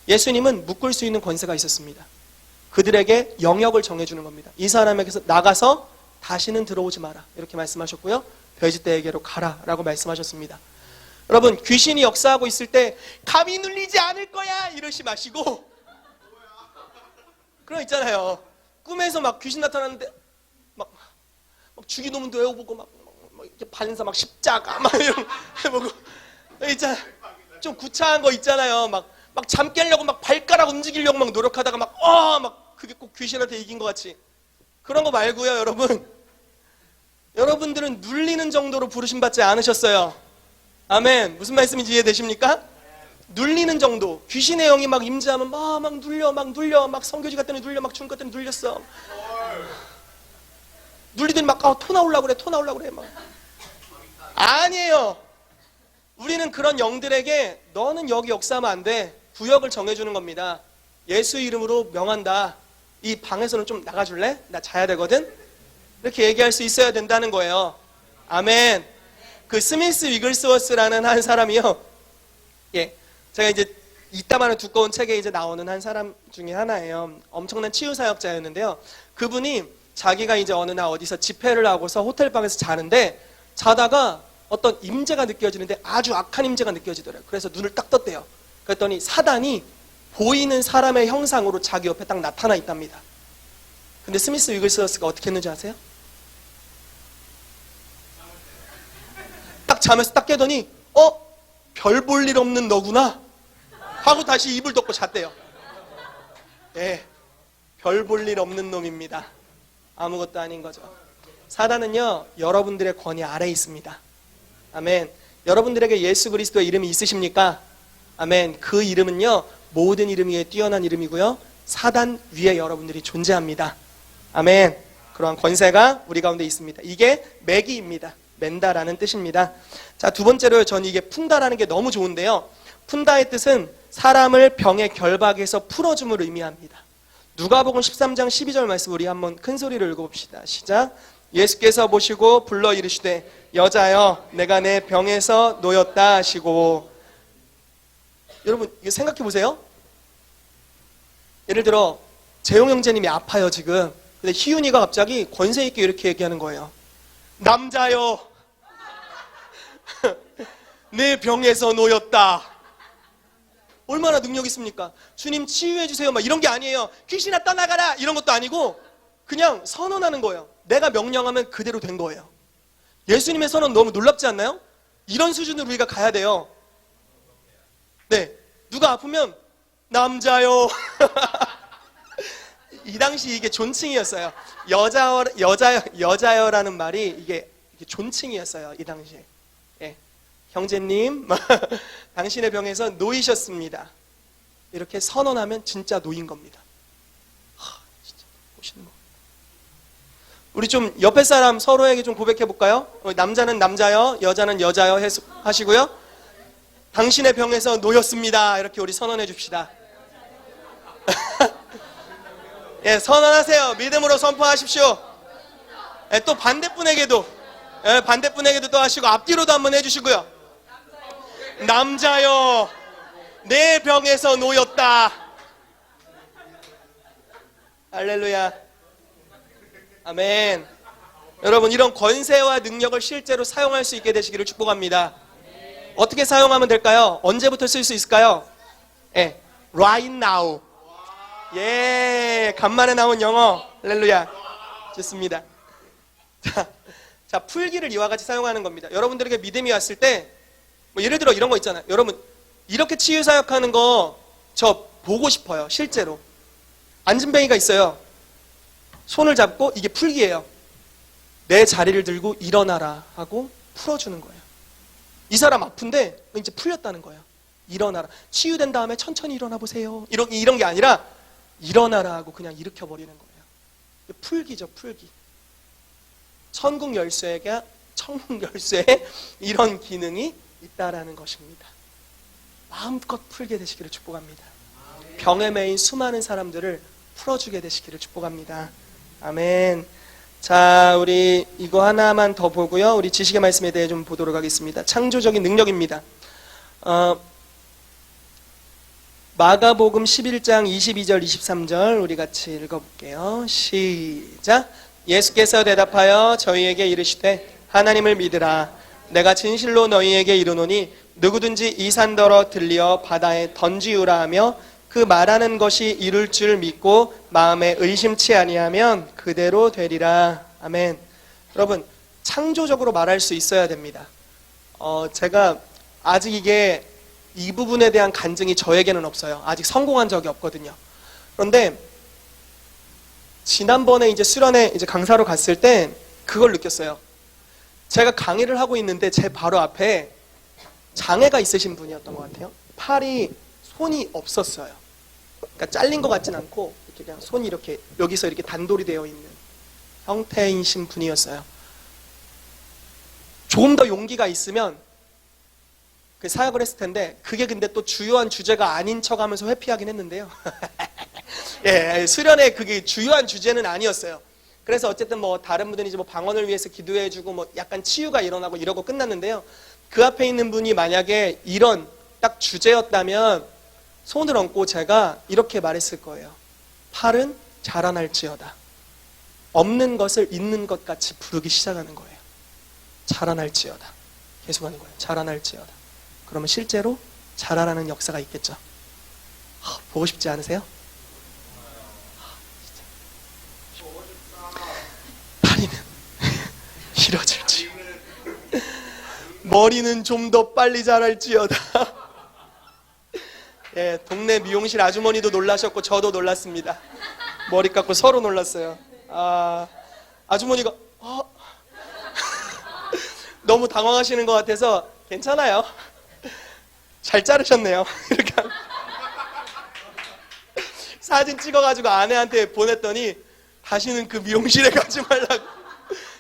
예수님은 묶을 수 있는 권세가 있었습니다. 그들에게 영역을 정해주는 겁니다. 이 사람에게서 나가서 다시는 들어오지 마라 이렇게 말씀하셨고요. 돼지떼에게로 가라 라고 말씀하셨습니다. 여러분 귀신이 역사하고 있을 때 감히 눌리지 않을 거야 이러시 마시고 그런 거 있잖아요. 꿈에서 막 귀신 나타나는데 막 죽이놈도 외워보고 막 이렇게 반사 막 십자가 막 이런 해보고 있잖아. 좀 구차한 거 있잖아요. 막 잠 깨려고 막 발가락 움직이려고 막 노력하다가 막 그게 꼭 귀신한테 이긴 것 같이 그런 거 말고요. 여러분들은 눌리는 정도로 부르심받지 않으셨어요. 아멘. 무슨 말씀인지 이해되십니까? 눌리는 정도. 귀신의 영이 막 임재하면 막 눌려 막 성교지 갔더니 눌려 막 주님 갔더니 눌렸어. 눌리더니 막 토 나오려고 그래 막. 아니에요. 우리는 그런 영들에게 너는 여기 역사하면 안 돼. 구역을 정해주는 겁니다. 예수 이름으로 명한다. 이 방에서는 좀 나가줄래? 나 자야 되거든? 이렇게 얘기할 수 있어야 된다는 거예요. 아멘. 그 스미스 위글스워스라는 한 사람이요. 제가 이제 이따만한 두꺼운 책에 이제 나오는 한 사람 중에 하나예요. 엄청난 치유사역자였는데요. 그분이 자기가 이제 어느 날 어디서 집회를 하고서 호텔방에서 자는데 자다가 어떤 임재가 느껴지는데 아주 악한 임재가 느껴지더래요. 그래서 눈을 딱 떴대요. 그랬더니 사단이 보이는 사람의 형상으로 자기 옆에 딱 나타나 있답니다. 근데 스미스 위글스워스가 어떻게 했는지 아세요? 딱 자면서 딱 깨더니 별 볼 일 없는 너구나 하고 다시 이불 덮고 잤대요. 별 볼 일 없는 놈입니다. 아무것도 아닌 거죠. 사단은요 여러분들의 권위 아래에 있습니다. 아멘. 여러분들에게 예수 그리스도의 이름이 있으십니까? 아멘. 그 이름은요 모든 이름 위에 뛰어난 이름이고요 사단 위에 여러분들이 존재합니다. 아멘. 그러한 권세가 우리 가운데 있습니다. 이게 매기입니다. 맨다라는 뜻입니다. 자, 두 번째로 전 이게 푼다라는 게 너무 좋은데요. 푼다의 뜻은 사람을 병의 결박에서 풀어줌을 의미합니다. 누가복음 13장 12절 말씀 우리 한번 큰 소리로 읽어봅시다. 시작. 예수께서 보시고 불러 이르시되 여자여 내가 내 병에서 놓였다 하시고. 여러분 이거 생각해 보세요. 예를 들어 재용 형제님이 아파요 지금. 근데 희윤이가 갑자기 권세 있게 이렇게 얘기하는 거예요. 남자여 내 병에서 놓였다. 얼마나 능력 있습니까? 주님 치유해 주세요 막 이런 게 아니에요. 귀신아 떠나가라 이런 것도 아니고 그냥 선언하는 거예요. 내가 명령하면 그대로 된 거예요. 예수님의 선언 너무 놀랍지 않나요? 이런 수준으로 우리가 가야 돼요. 네, 누가 아프면 남자요. 이 당시 이게 존칭이었어요. 여자여라는 말이 이게 존칭이었어요. 이 당시에. 형제님, 당신의 병에서 놓이셨습니다. 이렇게 선언하면 진짜 놓인 겁니다. 진짜 보시는 거. 우리 좀 옆에 사람 서로에게 좀 고백해 볼까요? 남자는 남자여, 여자는 여자여 하시고요. 당신의 병에서 놓였습니다. 이렇게 우리 선언해 줍시다. 선언하세요. 믿음으로 선포하십시오. 또 반대분에게도 반대분에게도 또 하시고 앞뒤로도 한번 해주시고요. 남자여 내 병에서 놓였다. 할렐루야. 아멘. 여러분 이런 권세와 능력을 실제로 사용할 수 있게 되시기를 축복합니다. 어떻게 사용하면 될까요? 언제부터 쓸 수 있을까요? Right now. 간만에 나온 영어. 할렐루야. 좋습니다. 자, 풀기를 이와 같이 사용하는 겁니다. 여러분들에게 믿음이 왔을 때, 뭐 예를 들어 이런 거 있잖아요. 여러분, 이렇게 치유사역하는 거 저 보고 싶어요. 실제로. 안진뱅이가 있어요. 손을 잡고 이게 풀기예요. 내 자리를 들고 일어나라 하고 풀어주는 거예요. 이 사람 아픈데 이제 풀렸다는 거예요. 일어나라. 치유된 다음에 천천히 일어나 보세요. 이런 게 아니라 일어나라 하고 그냥 일으켜버리는 거예요. 풀기죠, 풀기. 천국 열쇠에 이런 기능이 있다라는 것입니다. 마음껏 풀게 되시기를 축복합니다. 병에 매인 수많은 사람들을 풀어주게 되시기를 축복합니다. 아멘. 자, 우리 이거 하나만 더 보고요. 우리 지식의 말씀에 대해 좀 보도록 하겠습니다. 창조적인 능력입니다. 마가복음 11장 22절 23절 우리 같이 읽어볼게요. 시작. 예수께서 대답하여 저희에게 이르시되 하나님을 믿으라. 내가 진실로 너희에게 이르노니 누구든지 이 산더러 들리어 바다에 던지우라 하며 그 말하는 것이 이룰 줄 믿고 마음에 의심치 아니하면 그대로 되리라. 아멘. 여러분 창조적으로 말할 수 있어야 됩니다. 제가 아직 이 부분에 대한 간증이 저에게는 없어요. 아직 성공한 적이 없거든요. 그런데 지난번에 이제 수련회 이제 강사로 갔을 때 그걸 느꼈어요. 제가 강의를 하고 있는데 제 바로 앞에 장애가 있으신 분이었던 것 같아요. 손이 없었어요. 그러니까 잘린 것 같진 않고 이렇게 그냥 손이 이렇게 여기서 이렇게 단돌이 되어 있는 형태이신 분이었어요. 조금 더 용기가 있으면 그 사역을 했을 텐데 그게 근데 또 주요한 주제가 아닌 척하면서 회피하긴 했는데요. 수련회 그게 주요한 주제는 아니었어요. 그래서 어쨌든 뭐 다른 분들이 이제 뭐 방언을 위해서 기도해주고 뭐 약간 치유가 일어나고 이러고 끝났는데요. 그 앞에 있는 분이 만약에 이런 딱 주제였다면 손을 얹고 제가 이렇게 말했을 거예요. 팔은 자라날지어다. 없는 것을 있는 것 같이 부르기 시작하는 거예요. 자라날지어다. 계속하는 거예요. 자라날지어다. 그러면 실제로 자라나는 역사가 있겠죠. 보고 싶지 않으세요? 다리는 길어질지 머리는 좀 더 빨리 자랄지어다. 동네 미용실 아주머니도 놀라셨고 저도 놀랐습니다. 머리 깎고 서로 놀랐어요. 아주머니가 너무 당황하시는 것 같아서 괜찮아요. 잘 자르셨네요. 이렇게 사진 찍어가지고 아내한테 보냈더니 다시는 그 미용실에 가지 말라고.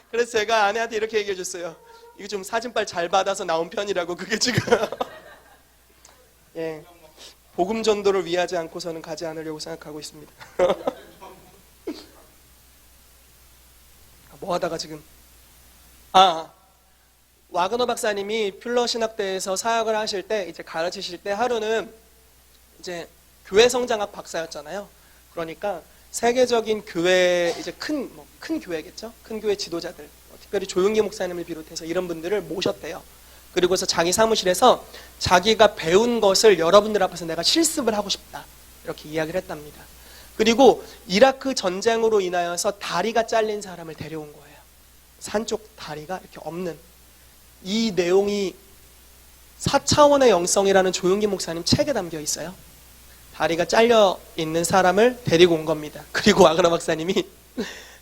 그래서 제가 아내한테 이렇게 얘기해 줬어요. 이거 좀 사진빨 잘 받아서 나온 편이라고. 그게 지금 복음 전도를 위하지 않고서는 가지 않으려고 생각하고 있습니다. 뭐 하다가 지금 와그너 박사님이 퓰러 신학대에서 사역을 하실 때 이제 가르치실 때 하루는 이제 교회 성장학 박사였잖아요. 그러니까 세계적인 교회 이제 큰 교회겠죠. 큰 교회 지도자들, 특별히 조용기 목사님을 비롯해서 이런 분들을 모셨대요. 그리고서 자기 사무실에서 자기가 배운 것을 여러분들 앞에서 내가 실습을 하고 싶다. 이렇게 이야기를 했답니다. 그리고 이라크 전쟁으로 인하여서 다리가 잘린 사람을 데려온 거예요. 산 쪽 다리가 이렇게 없는. 이 내용이 4차원의 영성이라는 조용기 목사님 책에 담겨 있어요. 다리가 잘려 있는 사람을 데리고 온 겁니다. 그리고 와그너 박사님이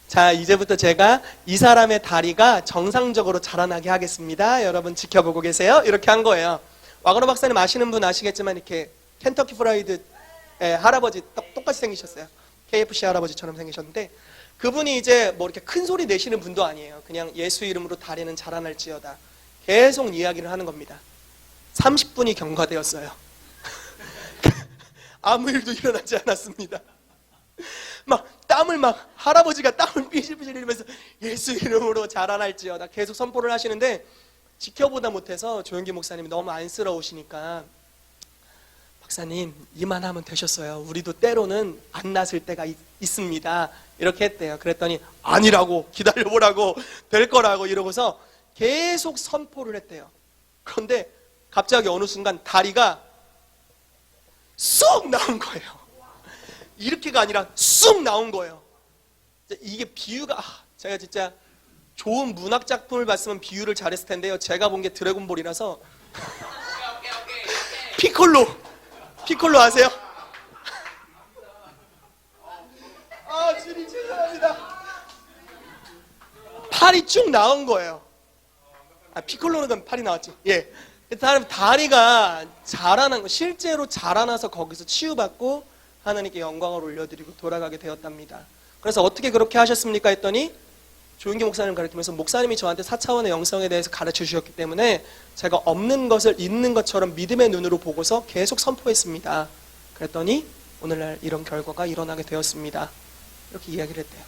자, 이제부터 제가 이 사람의 다리가 정상적으로 자라나게 하겠습니다. 여러분 지켜보고 계세요. 이렇게 한 거예요. 와그너 박사님 아시는 분 아시겠지만 이렇게 켄터키 프라이드 할아버지 똑같이 생기셨어요. KFC 할아버지처럼 생기셨는데 그분이 이제 뭐 이렇게 큰 소리 내시는 분도 아니에요. 그냥 예수 이름으로 다리는 자라날지어다. 계속 이야기를 하는 겁니다. 30분이 경과되었어요. 아무 일도 일어나지 않았습니다. 막 땀을 막 할아버지가 땀을 삐질삐질 흘리면서 예수 이름으로 자라날지어다 계속 선포를 하시는데 지켜보다 못해서 조영기 목사님이 너무 안쓰러우시니까 박사님 이만하면 되셨어요. 우리도 때로는 안 났을 때가 있습니다. 이렇게 했대요. 그랬더니 아니라고 기다려보라고 될 거라고 이러고서 계속 선포를 했대요. 그런데 갑자기 어느 순간 다리가 쑥 나온 거예요. 이렇게가 아니라 쑥 나온 거예요. 이게 비유가 제가 진짜 좋은 문학 작품을 봤으면 비유를 잘했을 텐데요. 제가 본 게 드래곤볼이라서 피콜로 아세요? 주님 죄송합니다. 팔이 쭉 나온 거예요. 피콜로는 팔이 나왔지. 예. 다리가 자라난 거, 실제로 자라나서 거기서 치유받고 하나님께 영광을 올려드리고 돌아가게 되었답니다. 그래서 어떻게 그렇게 하셨습니까? 했더니 조윤기 목사님 가르치면서 목사님이 저한테 4차원의 영성에 대해서 가르쳐 주셨기 때문에 제가 없는 것을 있는 것처럼 믿음의 눈으로 보고서 계속 선포했습니다. 그랬더니 오늘날 이런 결과가 일어나게 되었습니다. 이렇게 이야기를 했대요.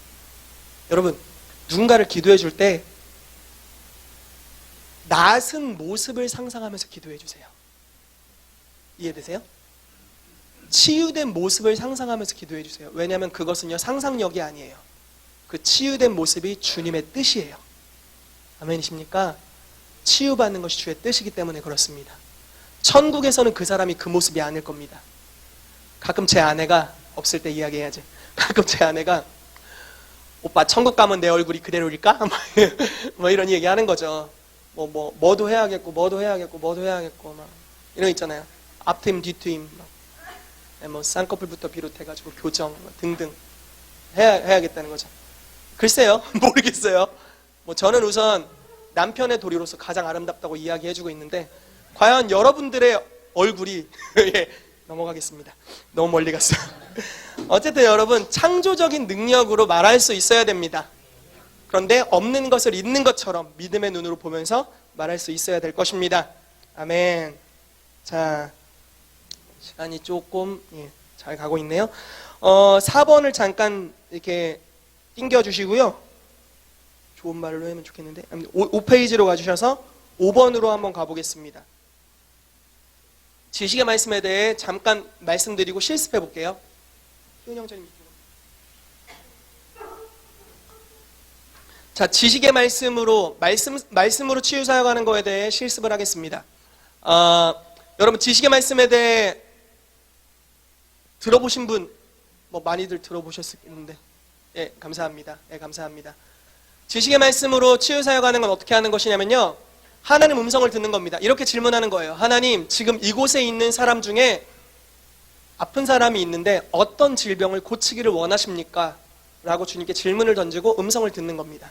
여러분, 누군가를 기도해 줄 때 낯은 모습을 상상하면서 기도해 주세요. 이해되세요? 치유된 모습을 상상하면서 기도해 주세요. 왜냐하면 그것은요 상상력이 아니에요. 그 치유된 모습이 주님의 뜻이에요. 아멘이십니까? 치유받는 것이 주의 뜻이기 때문에 그렇습니다. 천국에서는 그 사람이 그 모습이 아닐 겁니다. 가끔 제 아내가 없을 때 이야기해야지. 가끔 제 아내가 오빠 천국 가면 내 얼굴이 그대로일까? 뭐 이런 얘기 하는 거죠. 뭐도 해야겠고 뭐도 해야겠고 뭐도 해야겠고 막 이런 거 있잖아요. 앞트임 뒤트임 뭐 쌍꺼풀부터 비롯해가지고 교정 등등 해야겠다는 거죠. 글쎄요, 모르겠어요. 저는 우선 남편의 도리로서 가장 아름답다고 이야기해주고 있는데 과연 여러분들의 얼굴이 예, 넘어가겠습니다. 너무 멀리 갔어요. 어쨌든 여러분 창조적인 능력으로 말할 수 있어야 됩니다. 그런데 없는 것을 있는 것처럼 믿음의 눈으로 보면서 말할 수 있어야 될 것입니다. 아멘. 자, 시간이 조금 잘 가고 있네요. 4번을 잠깐 이렇게 띵겨주시고요. 좋은 말로 하면 좋겠는데 5페이지로 가주셔서 5번으로 한번 가보겠습니다. 지식의 말씀에 대해 잠깐 말씀드리고 실습해 볼게요. 희훈 형제님 자, 지식의 말씀으로 치유 사역하는 거에 대해 실습을 하겠습니다. 여러분 지식의 말씀에 대해 들어보신 분 많이들 들어보셨겠는데 예, 감사합니다. 예, 감사합니다. 지식의 말씀으로 치유 사역하는 건 어떻게 하는 것이냐면요. 하나님 음성을 듣는 겁니다. 이렇게 질문하는 거예요. 하나님, 지금 이곳에 있는 사람 중에 아픈 사람이 있는데 어떤 질병을 고치기를 원하십니까? 라고 주님께 질문을 던지고 음성을 듣는 겁니다.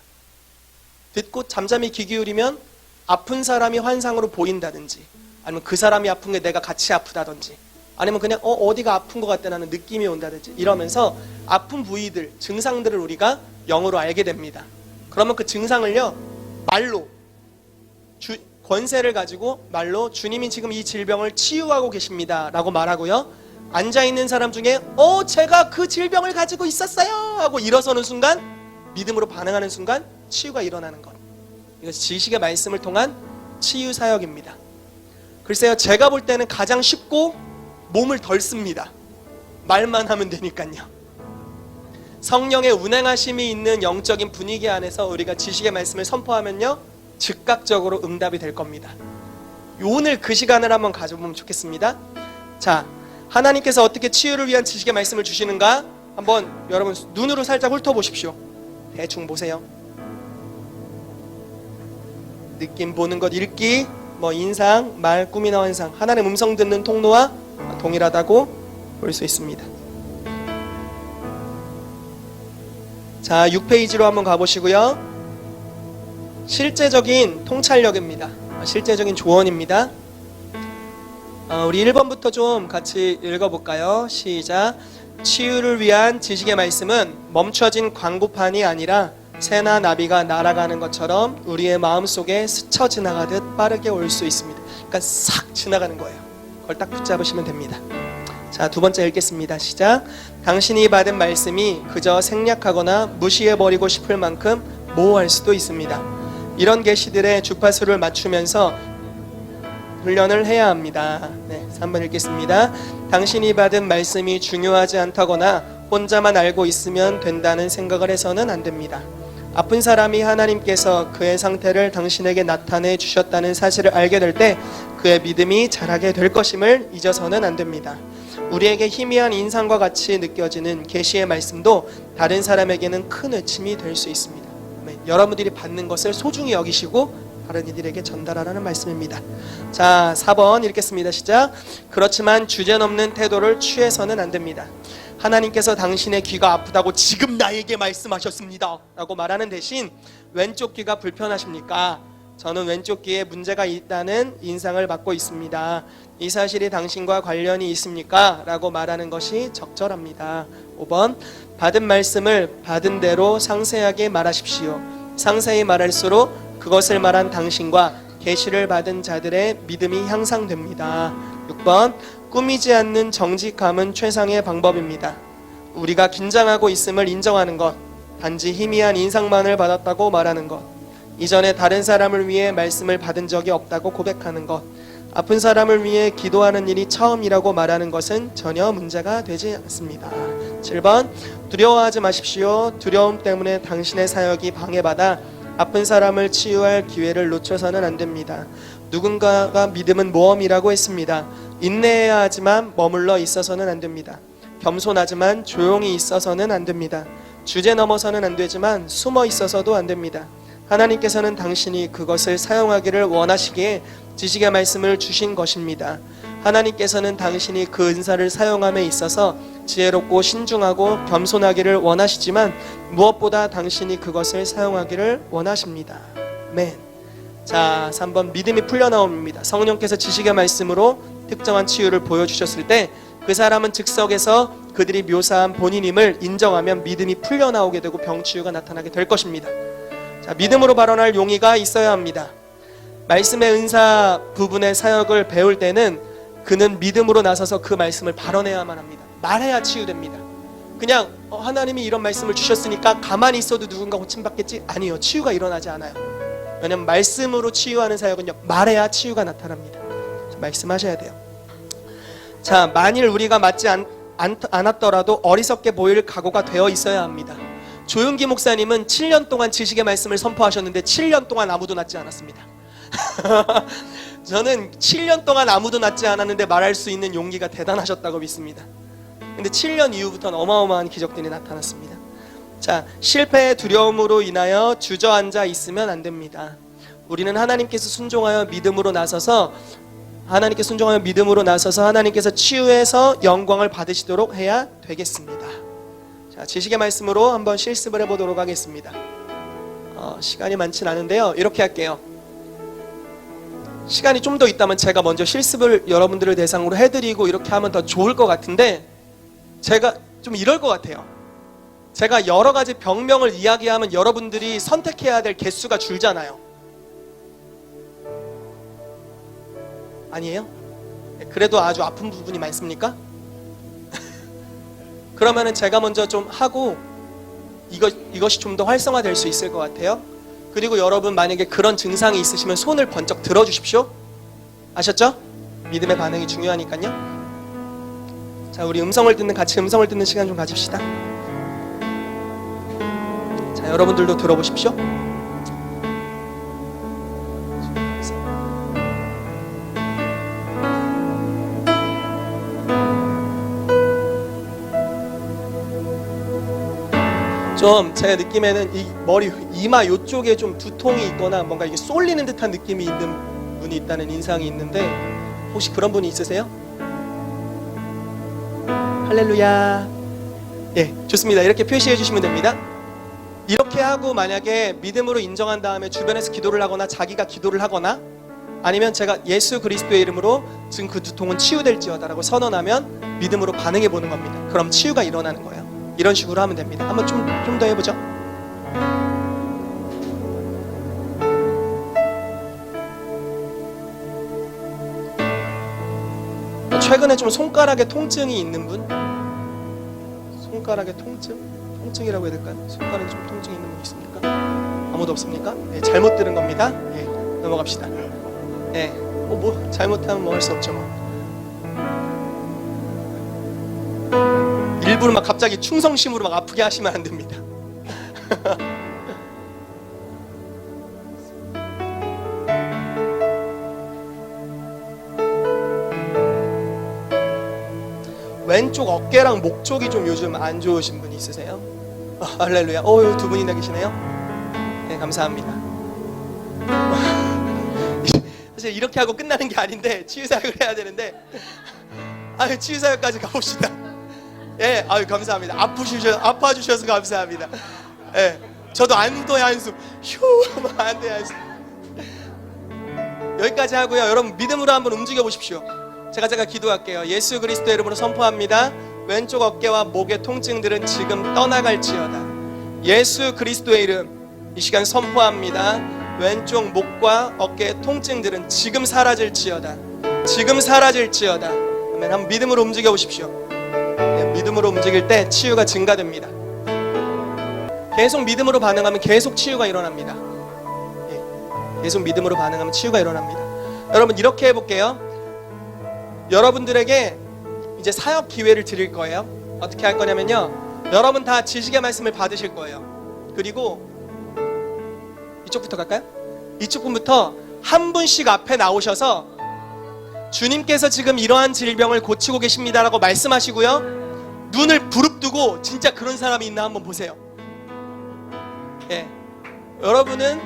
듣고 잠잠히 귀 기울이면 아픈 사람이 환상으로 보인다든지 아니면 그 사람이 아픈 게 내가 같이 아프다든지 아니면 그냥 어디가 아픈 것 같다는 느낌이 온다든지 이러면서 아픈 부위들, 증상들을 우리가 영어로 알게 됩니다. 그러면 그 증상을요 말로 권세를 가지고 말로 주님이 지금 이 질병을 치유하고 계십니다 라고 말하고요. 앉아있는 사람 중에 제가 그 질병을 가지고 있었어요 하고 일어서는 순간 믿음으로 반응하는 순간 치유가 일어나는 것. 이것이 지식의 말씀을 통한 치유 사역입니다. 글쎄요, 제가 볼 때는 가장 쉽고 몸을 덜 씁니다. 말만 하면 되니까요. 성령의 운행하심이 있는 영적인 분위기 안에서 우리가 지식의 말씀을 선포하면요 즉각적으로 응답이 될 겁니다. 오늘 그 시간을 한번 가져보면 좋겠습니다. 자, 하나님께서 어떻게 치유를 위한 지식의 말씀을 주시는가 한번 여러분 눈으로 살짝 훑어보십시오. 대충 보세요. 느낌 보는 것 읽기, 인상, 말, 꿈이나 환상, 하나님 음성 듣는 통로와 동일하다고 볼 수 있습니다. 자, 6페이지로 한번 가보시고요. 실제적인 통찰력입니다. 실제적인 조언입니다. 우리 1번부터 좀 같이 읽어볼까요? 시작. 치유를 위한 지식의 말씀은 멈춰진 광고판이 아니라 새나 나비가 날아가는 것처럼 우리의 마음속에 스쳐 지나가듯 빠르게 올 수 있습니다. 그러니까 싹 지나가는 거예요. 그걸 딱 붙잡으시면 됩니다. 자, 두 번째 읽겠습니다. 시작. 당신이 받은 말씀이 그저 생략하거나 무시해버리고 싶을 만큼 모호할 수도 있습니다. 이런 계시들의 주파수를 맞추면서 훈련을 해야 합니다. 네, 3번 읽겠습니다. 당신이 받은 말씀이 중요하지 않다거나 혼자만 알고 있으면 된다는 생각을 해서는 안 됩니다. 아픈 사람이 하나님께서 그의 상태를 당신에게 나타내 주셨다는 사실을 알게 될 때 그의 믿음이 자라게 될 것임을 잊어서는 안 됩니다. 우리에게 희미한 인상과 같이 느껴지는 계시의 말씀도 다른 사람에게는 큰 외침이 될 수 있습니다. 여러분들이 받는 것을 소중히 여기시고 다른 이들에게 전달하라는 말씀입니다. 자, 4번 읽겠습니다. 시작. 그렇지만 주제넘는 태도를 취해서는 안 됩니다. 하나님께서 당신의 귀가 아프다고 지금 나에게 말씀하셨습니다 라고 말하는 대신 왼쪽 귀가 불편하십니까? 저는 왼쪽 귀에 문제가 있다는 인상을 받고 있습니다. 이 사실이 당신과 관련이 있습니까? 라고 말하는 것이 적절합니다. 5번 받은 말씀을 받은 대로 상세하게 말하십시오. 상세히 말할수록 그것을 말한 당신과 계시를 받은 자들의 믿음이 향상됩니다. 6번 꾸미지 않는 정직함은 최상의 방법입니다. 우리가 긴장하고 있음을 인정하는 것, 단지 희미한 인상만을 받았다고 말하는 것, 이전에 다른 사람을 위해 말씀을 받은 적이 없다고 고백하는 것, 아픈 사람을 위해 기도하는 일이 처음이라고 말하는 것은 전혀 문제가 되지 않습니다. 7번 두려워하지 마십시오. 두려움 때문에 당신의 사역이 방해받아 아픈 사람을 치유할 기회를 놓쳐서는 안 됩니다. 누군가가 믿음은 모험이라고 했습니다. 인내해야 하지만 머물러 있어서는 안 됩니다. 겸손하지만 조용히 있어서는 안 됩니다. 주제 넘어서는 안 되지만 숨어 있어서도 안 됩니다. 하나님께서는 당신이 그것을 사용하기를 원하시기에 지식의 말씀을 주신 것입니다. 하나님께서는 당신이 그 은사를 사용함에 있어서 지혜롭고 신중하고 겸손하기를 원하시지만 무엇보다 당신이 그것을 사용하기를 원하십니다. 아멘. 자, 3번 믿음이 풀려나옵니다. 성령께서 지식의 말씀으로 특정한 치유를 보여주셨을 때 그 사람은 즉석에서 그들이 묘사한 본인임을 인정하면 믿음이 풀려나오게 되고 병치유가 나타나게 될 것입니다. 자, 믿음으로 발언할 용의가 있어야 합니다. 말씀의 은사 부분의 사역을 배울 때는 그는 믿음으로 나서서 그 말씀을 발언해야만 합니다. 말해야 치유됩니다. 그냥 하나님이 이런 말씀을 주셨으니까 가만히 있어도 누군가 고침받겠지? 아니요, 치유가 일어나지 않아요. 왜냐하면 말씀으로 치유하는 사역은요, 말해야 치유가 나타납니다. 말씀하셔야 돼요. 자, 만일 우리가 맞지 않았더라도 어리석게 보일 각오가 되어 있어야 합니다. 조윤기 목사님은 7년 동안 지식의 말씀을 선포하셨는데 7년 동안 아무도 낫지 않았습니다. 저는 7년 동안 아무도 낫지 않았는데 말할 수 있는 용기가 대단하셨다고 믿습니다. 근데 7년 이후부터는 어마어마한 기적들이 나타났습니다. 자, 실패의 두려움으로 인하여 주저앉아 있으면 안 됩니다. 우리는 하나님께서 순종하여 믿음으로 나서서 하나님께서 치유해서 영광을 받으시도록 해야 되겠습니다. 자, 지식의 말씀으로 한번 실습을 해보도록 하겠습니다. 시간이 많진 않은데요, 이렇게 할게요. 시간이 좀 더 있다면 제가 먼저 실습을 여러분들을 대상으로 해드리고 이렇게 하면 더 좋을 것 같은데, 제가 좀 이럴 것 같아요. 제가 여러 가지 병명을 이야기하면 여러분들이 선택해야 될 개수가 줄잖아요. 아니에요? 그래도 아주 아픈 부분이 많습니까? 그러면은 제가 먼저 좀 하고 이것이 좀 더 활성화될 수 있을 것 같아요. 그리고 여러분 만약에 그런 증상이 있으시면 손을 번쩍 들어주십시오. 아셨죠? 믿음의 반응이 중요하니까요. 자, 우리 같이 음성을 듣는 시간 좀 가집시다. 자, 여러분들도 들어보십시오. 좀 제 느낌에는 이 머리 이마 요쪽에 좀 두통이 있거나 뭔가 이게 쏠리는 듯한 느낌이 있는 분이 있다는 인상이 있는데, 혹시 그런 분이 있으세요? 할렐루야. 예, 좋습니다. 이렇게 표시해 주시면 됩니다. 이렇게 하고 만약에 믿음으로 인정한 다음에 주변에서 기도를 하거나 자기가 기도를 하거나 아니면 제가 예수 그리스도의 이름으로 지금 그 두통은 치유될지어다라고 선언하면 믿음으로 반응해 보는 겁니다. 그럼 치유가 일어나는 거예요. 이런 식으로 하면 됩니다. 한번 좀 더 해보죠. 최근에 좀 손가락에 통증이 있는 분? 손가락에 통증이라고 해야 될까요? 손가락에 좀 통증이 있는 분 있습니까? 아무도 없습니까? 네, 잘못 들은 겁니다. 예, 넘어갑시다. 예, 뭐 잘못하면 뭐 할 수 없죠 뭐. 일부러 막 갑자기 충성심으로 막 아프게 하시면 안 됩니다. 왼쪽 어깨랑 목 쪽이 좀 요즘 안 좋으신 분이 있으세요? 할렐루야. 두 분이나 계시네요. 네, 감사합니다. 사실 이렇게 하고 끝나는 게 아닌데 치유사역을 해야 되는데 치유사역까지 가봅시다. 예, 감사합니다. 아파주셔서 감사합니다. 예, 저도 안도의 한숨, 안도의 한숨. 여기까지 하고요. 여러분 믿음으로 한번 움직여 보십시오. 제가 기도할게요. 예수 그리스도의 이름으로 선포합니다. 왼쪽 어깨와 목의 통증들은 지금 떠나갈지어다. 예수 그리스도의 이름 이 시간 선포합니다. 왼쪽 목과 어깨의 통증들은 지금 사라질지어다. 지금 사라질지어다. 아멘. 한번 믿음으로 움직여 보십시오. 네, 믿음으로 움직일 때 치유가 증가됩니다. 계속 믿음으로 반응하면 계속 치유가 일어납니다. 예, 계속 믿음으로 반응하면 치유가 일어납니다. 여러분 이렇게 해볼게요. 여러분들에게 이제 사역 기회를 드릴 거예요. 어떻게 할 거냐면요, 여러분 다 지식의 말씀을 받으실 거예요. 그리고 이쪽부터 갈까요? 이쪽 분부터 한 분씩 앞에 나오셔서 주님께서 지금 이러한 질병을 고치고 계십니다라고 말씀하시고요, 눈을 부릅뜨고 진짜 그런 사람이 있나 한번 보세요. 예, 여러분은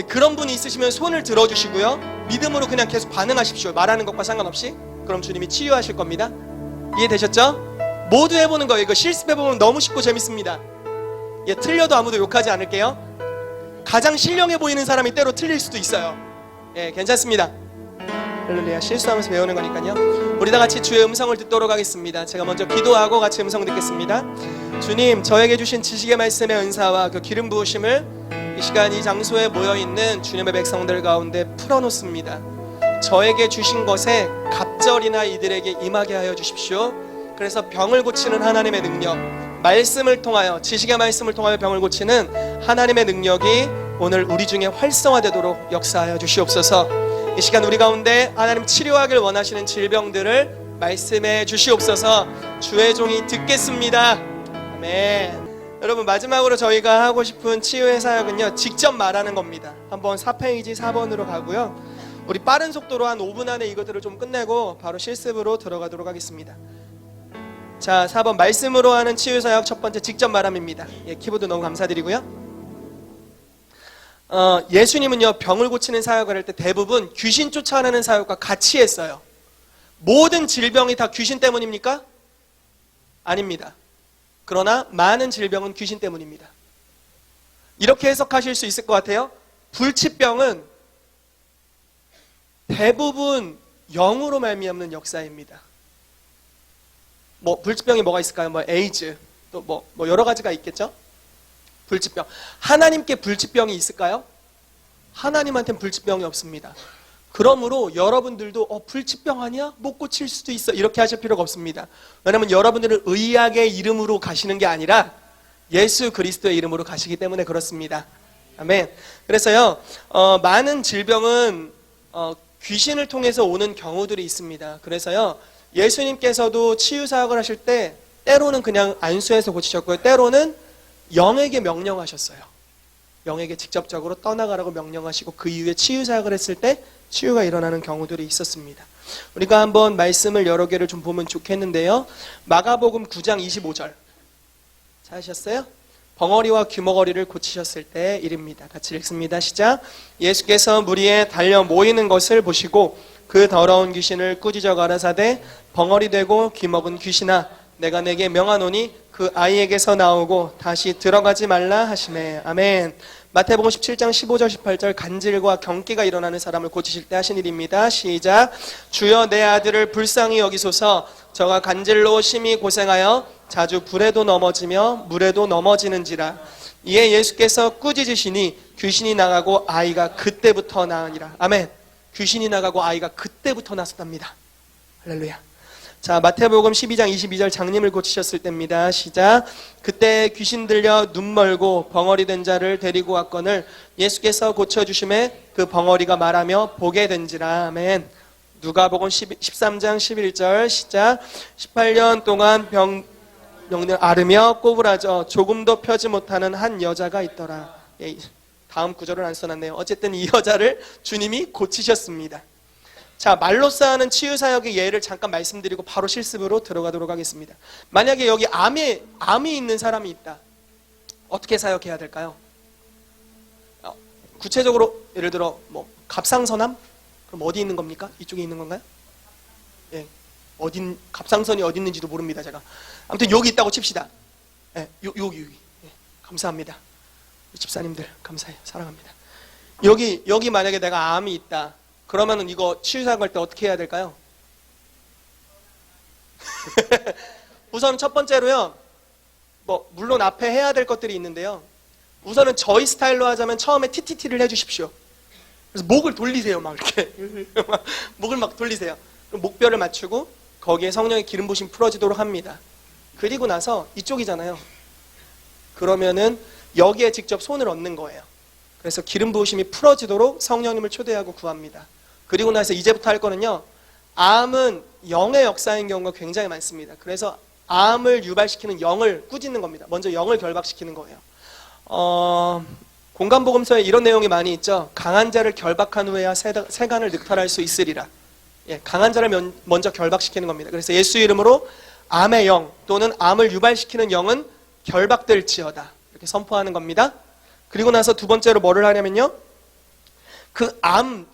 그런 분이 있으시면 손을 들어주시고요, 믿음으로 그냥 계속 반응하십시오. 말하는 것과 상관없이. 그럼 주님이 치유하실 겁니다. 이해되셨죠? 모두 해보는 거예요. 이거 실습해보면 너무 쉽고 재밌습니다. 예, 틀려도 아무도 욕하지 않을게요. 가장 신령해 보이는 사람이 때로 틀릴 수도 있어요. 예, 괜찮습니다. 할렐루야. 실수하면서 배우는 거니까요. 우리 다 같이 주의 음성을 듣도록 하겠습니다. 제가 먼저 기도하고 같이 음성 듣겠습니다. 주님, 저에게 주신 지식의 말씀의 은사와 그 기름 부으심을 이 시간 이 장소에 모여있는 주님의 백성들 가운데 풀어놓습니다. 저에게 주신 것에 갑절이나 이들에게 임하게 하여 주십시오. 그래서 병을 고치는 하나님의 능력, 말씀을 통하여, 지식의 말씀을 통하여 병을 고치는 하나님의 능력이 오늘 우리 중에 활성화되도록 역사하여 주시옵소서. 이 시간 우리 가운데 하나님 치료하길 원하시는 질병들을 말씀해 주시옵소서. 주의 종이 듣겠습니다. 아멘. 여러분 마지막으로 저희가 하고 싶은 치유의 사역은요, 직접 말하는 겁니다. 한번 4페이지 4번으로 가고요, 우리 빠른 속도로 한 5분 안에 이것들을 좀 끝내고 바로 실습으로 들어가도록 하겠습니다. 자, 4번 말씀으로 하는 치유사역 첫 번째 직접 말함입니다. 예, 키보드 너무 감사드리고요. 예수님은요, 병을 고치는 사역을 할 때 대부분 귀신 쫓아내는 사역과 같이 했어요. 모든 질병이 다 귀신 때문입니까? 아닙니다. 그러나 많은 질병은 귀신 때문입니다. 이렇게 해석하실 수 있을 것 같아요. 불치병은 대부분 영으로 말미암는 역사입니다. 불치병이 뭐가 있을까요? 에이즈, 또 여러 가지가 있겠죠? 불치병. 하나님께 불치병이 있을까요? 하나님한테는 불치병이 없습니다. 그러므로 여러분들도 불치병 아니야? 못 고칠 수도 있어. 이렇게 하실 필요가 없습니다. 왜냐하면 여러분들은 의학의 이름으로 가시는 게 아니라 예수 그리스도의 이름으로 가시기 때문에 그렇습니다. 아멘. 그래서요, 많은 질병은 귀신을 통해서 오는 경우들이 있습니다. 그래서요, 예수님께서도 치유사역을 하실 때 때로는 그냥 안수해서 고치셨고요, 때로는 영에게 명령하셨어요. 영에게 직접적으로 떠나가라고 명령하시고 그 이후에 치유사역을 했을 때 치유가 일어나는 경우들이 있었습니다. 우리가 한번 말씀을 여러 개를 좀 보면 좋겠는데요, 마가복음 9장 25절 찾으셨어요? 벙어리와 귀머거리를 고치셨을 때 일입니다. 같이 읽습니다. 시작. 예수께서 무리에 달려 모이는 것을 보시고 그 더러운 귀신을 꾸짖어 가라사대 벙어리 되고 귀먹은 귀신아, 내가 내게 명하노니 그 아이에게서 나오고 다시 들어가지 말라 하시매. 아멘. 마태복음 17장 15절 18절 간질과 경기가 일어나는 사람을 고치실 때 하신 일입니다. 시작. 주여 내 아들을 불쌍히 여기소서. 저가 간질로 심히 고생하여 자주 불에도 넘어지며 물에도 넘어지는지라. 이에 예수께서 꾸짖으시니 귀신이 나가고 아이가 그때부터 나으니라. 아멘. 귀신이 나가고 아이가 그때부터 났었답니다. 할렐루야. 자, 마태복음 12장 22절 장님을 고치셨을 때입니다. 시작. 그때 귀신 들려 눈 멀고 벙어리 된 자를 데리고 왔거늘 예수께서 고쳐주심에 그 벙어리가 말하며 보게 된지라. 아멘. 누가복음 13장 11절 시작. 18년 동안 병을 앓으며 꼬부라져 조금도 펴지 못하는 한 여자가 있더라. 예, 다음 구절을 안 써놨네요. 어쨌든 이 여자를 주님이 고치셨습니다. 자, 말로써 하는 치유사역의 예를 잠깐 말씀드리고 바로 실습으로 들어가도록 하겠습니다. 만약에 여기 암이 있는 사람이 있다. 어떻게 사역해야 될까요? 구체적으로 예를 들어 갑상선암? 그럼 어디 있는 겁니까? 이쪽에 있는 건가요? 예, 갑상선이 어디 있는지도 모릅니다, 제가. 아무튼 여기 있다고 칩시다. 예, 여기. 예, 감사합니다. 집사님들 감사해요. 사랑합니다. 여기 만약에 내가 암이 있다. 그러면은 이거 치유사역할 때 어떻게 해야 될까요? 우선 첫 번째로요. 물론 앞에 해야 될 것들이 있는데요. 우선은 저희 스타일로 하자면 처음에 TTT를 해주십시오. 그래서 목을 돌리세요, 막 이렇게. 목을 막 돌리세요. 그럼 목뼈를 맞추고 거기에 성령의 기름 부심 풀어지도록 합니다. 그리고 나서 이쪽이잖아요. 그러면은 여기에 직접 손을 얹는 거예요. 그래서 기름 부으심이 풀어지도록 성령님을 초대하고 구합니다. 그리고 나서 이제부터 할 거는요. 암은 영의 역사인 경우가 굉장히 많습니다. 그래서 암을 유발시키는 영을 꾸짖는 겁니다. 먼저 영을 결박시키는 거예요. 공간복음서에 이런 내용이 많이 있죠. 강한 자를 결박한 후에야 세간을 늑탈할 수 있으리라. 예, 강한 자를 먼저 결박시키는 겁니다. 그래서 예수 이름으로 암의 영 또는 암을 유발시키는 영은 결박될지어다. 이렇게 선포하는 겁니다. 그리고 나서 두 번째로 뭐를 하냐면요. 그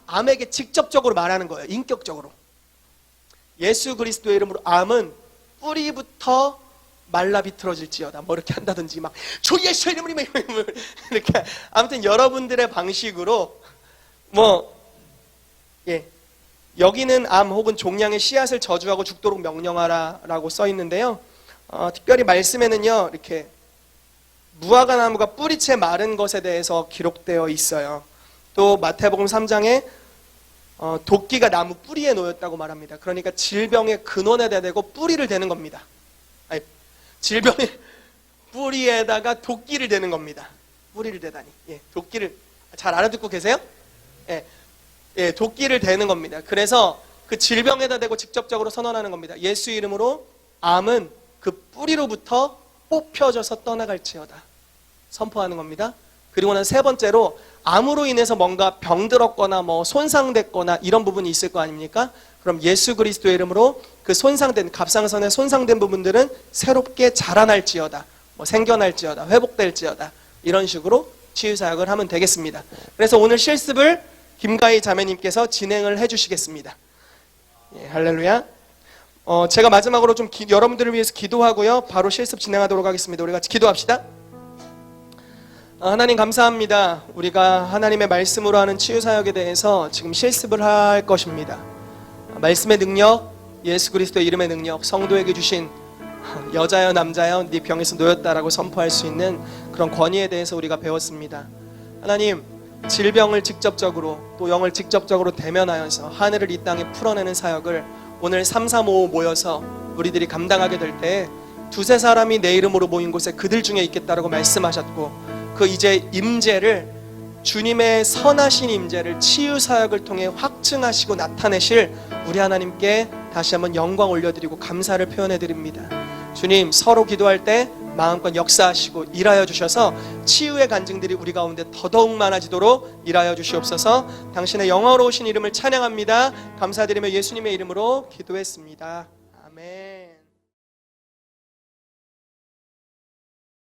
암에게 직접적으로 말하는 거예요. 인격적으로. 예수 그리스도의 이름으로 암은 뿌리부터 말라 비틀어질지어다. 뭐 이렇게 한다든지 막 주 예수의 이름으로 이렇게 아무튼 여러분들의 방식으로 여기는 암 혹은 종양의 씨앗을 저주하고 죽도록 명령하라라고 써 있는데요. 특별히 말씀에는요. 이렇게 무화과 나무가 뿌리채 마른 것에 대해서 기록되어 있어요. 또 마태복음 3장에 도끼가 나무 뿌리에 놓였다고 말합니다. 그러니까 질병의 근원에다 대고 뿌리를 대는 겁니다. 아니, 질병의 뿌리에다가 도끼를 대는 겁니다. 뿌리를 대다니. 예, 도끼를 잘 알아듣고 계세요? 예, 도끼를 대는 겁니다. 그래서 그 질병에다 대고 직접적으로 선언하는 겁니다. 예수 이름으로 암은 그 뿌리로부터 뽑혀져서 떠나갈지어다. 선포하는 겁니다. 그리고 난 세 번째로 암으로 인해서 뭔가 병들었거나 손상됐거나 이런 부분이 있을 거 아닙니까? 그럼 예수 그리스도의 이름으로 그 손상된 갑상선의 손상된 부분들은 새롭게 자라날지어다. 생겨날지어다. 회복될지어다. 이런 식으로 치유사역을 하면 되겠습니다. 그래서 오늘 실습을 김가희 자매님께서 진행을 해주시겠습니다. 예, 할렐루야. 제가 마지막으로 좀 여러분들을 위해서 기도하고요. 바로 실습 진행하도록 하겠습니다. 우리 같이 기도합시다. 하나님 감사합니다. 우리가 하나님의 말씀으로 하는 치유사역에 대해서 지금 실습을 할 것입니다. 말씀의 능력, 예수 그리스도의 이름의 능력, 성도에게 주신 여자여 남자여 네 병에서 놓였다라고 선포할 수 있는 그런 권위에 대해서 우리가 배웠습니다. 하나님, 질병을 직접적으로 또 영을 직접적으로 대면하여서 하늘을 이 땅에 풀어내는 사역을 오늘 335 모여서 우리들이 감당하게 될 때 두세 사람이 내 이름으로 모인 곳에 그들 중에 있겠다라고 말씀하셨고 그 이제 임재를 주님의 선하신 임재를 치유사역을 통해 확증하시고 나타내실 우리 하나님께 다시 한번 영광 올려드리고 감사를 표현해드립니다. 주님, 서로 기도할 때 마음껏 역사하시고 일하여 주셔서 치유의 간증들이 우리 가운데 더더욱 많아지도록 일하여 주시옵소서. 당신의 영화로우신 이름을 찬양합니다. 감사드리며 예수님의 이름으로 기도했습니다. 아멘.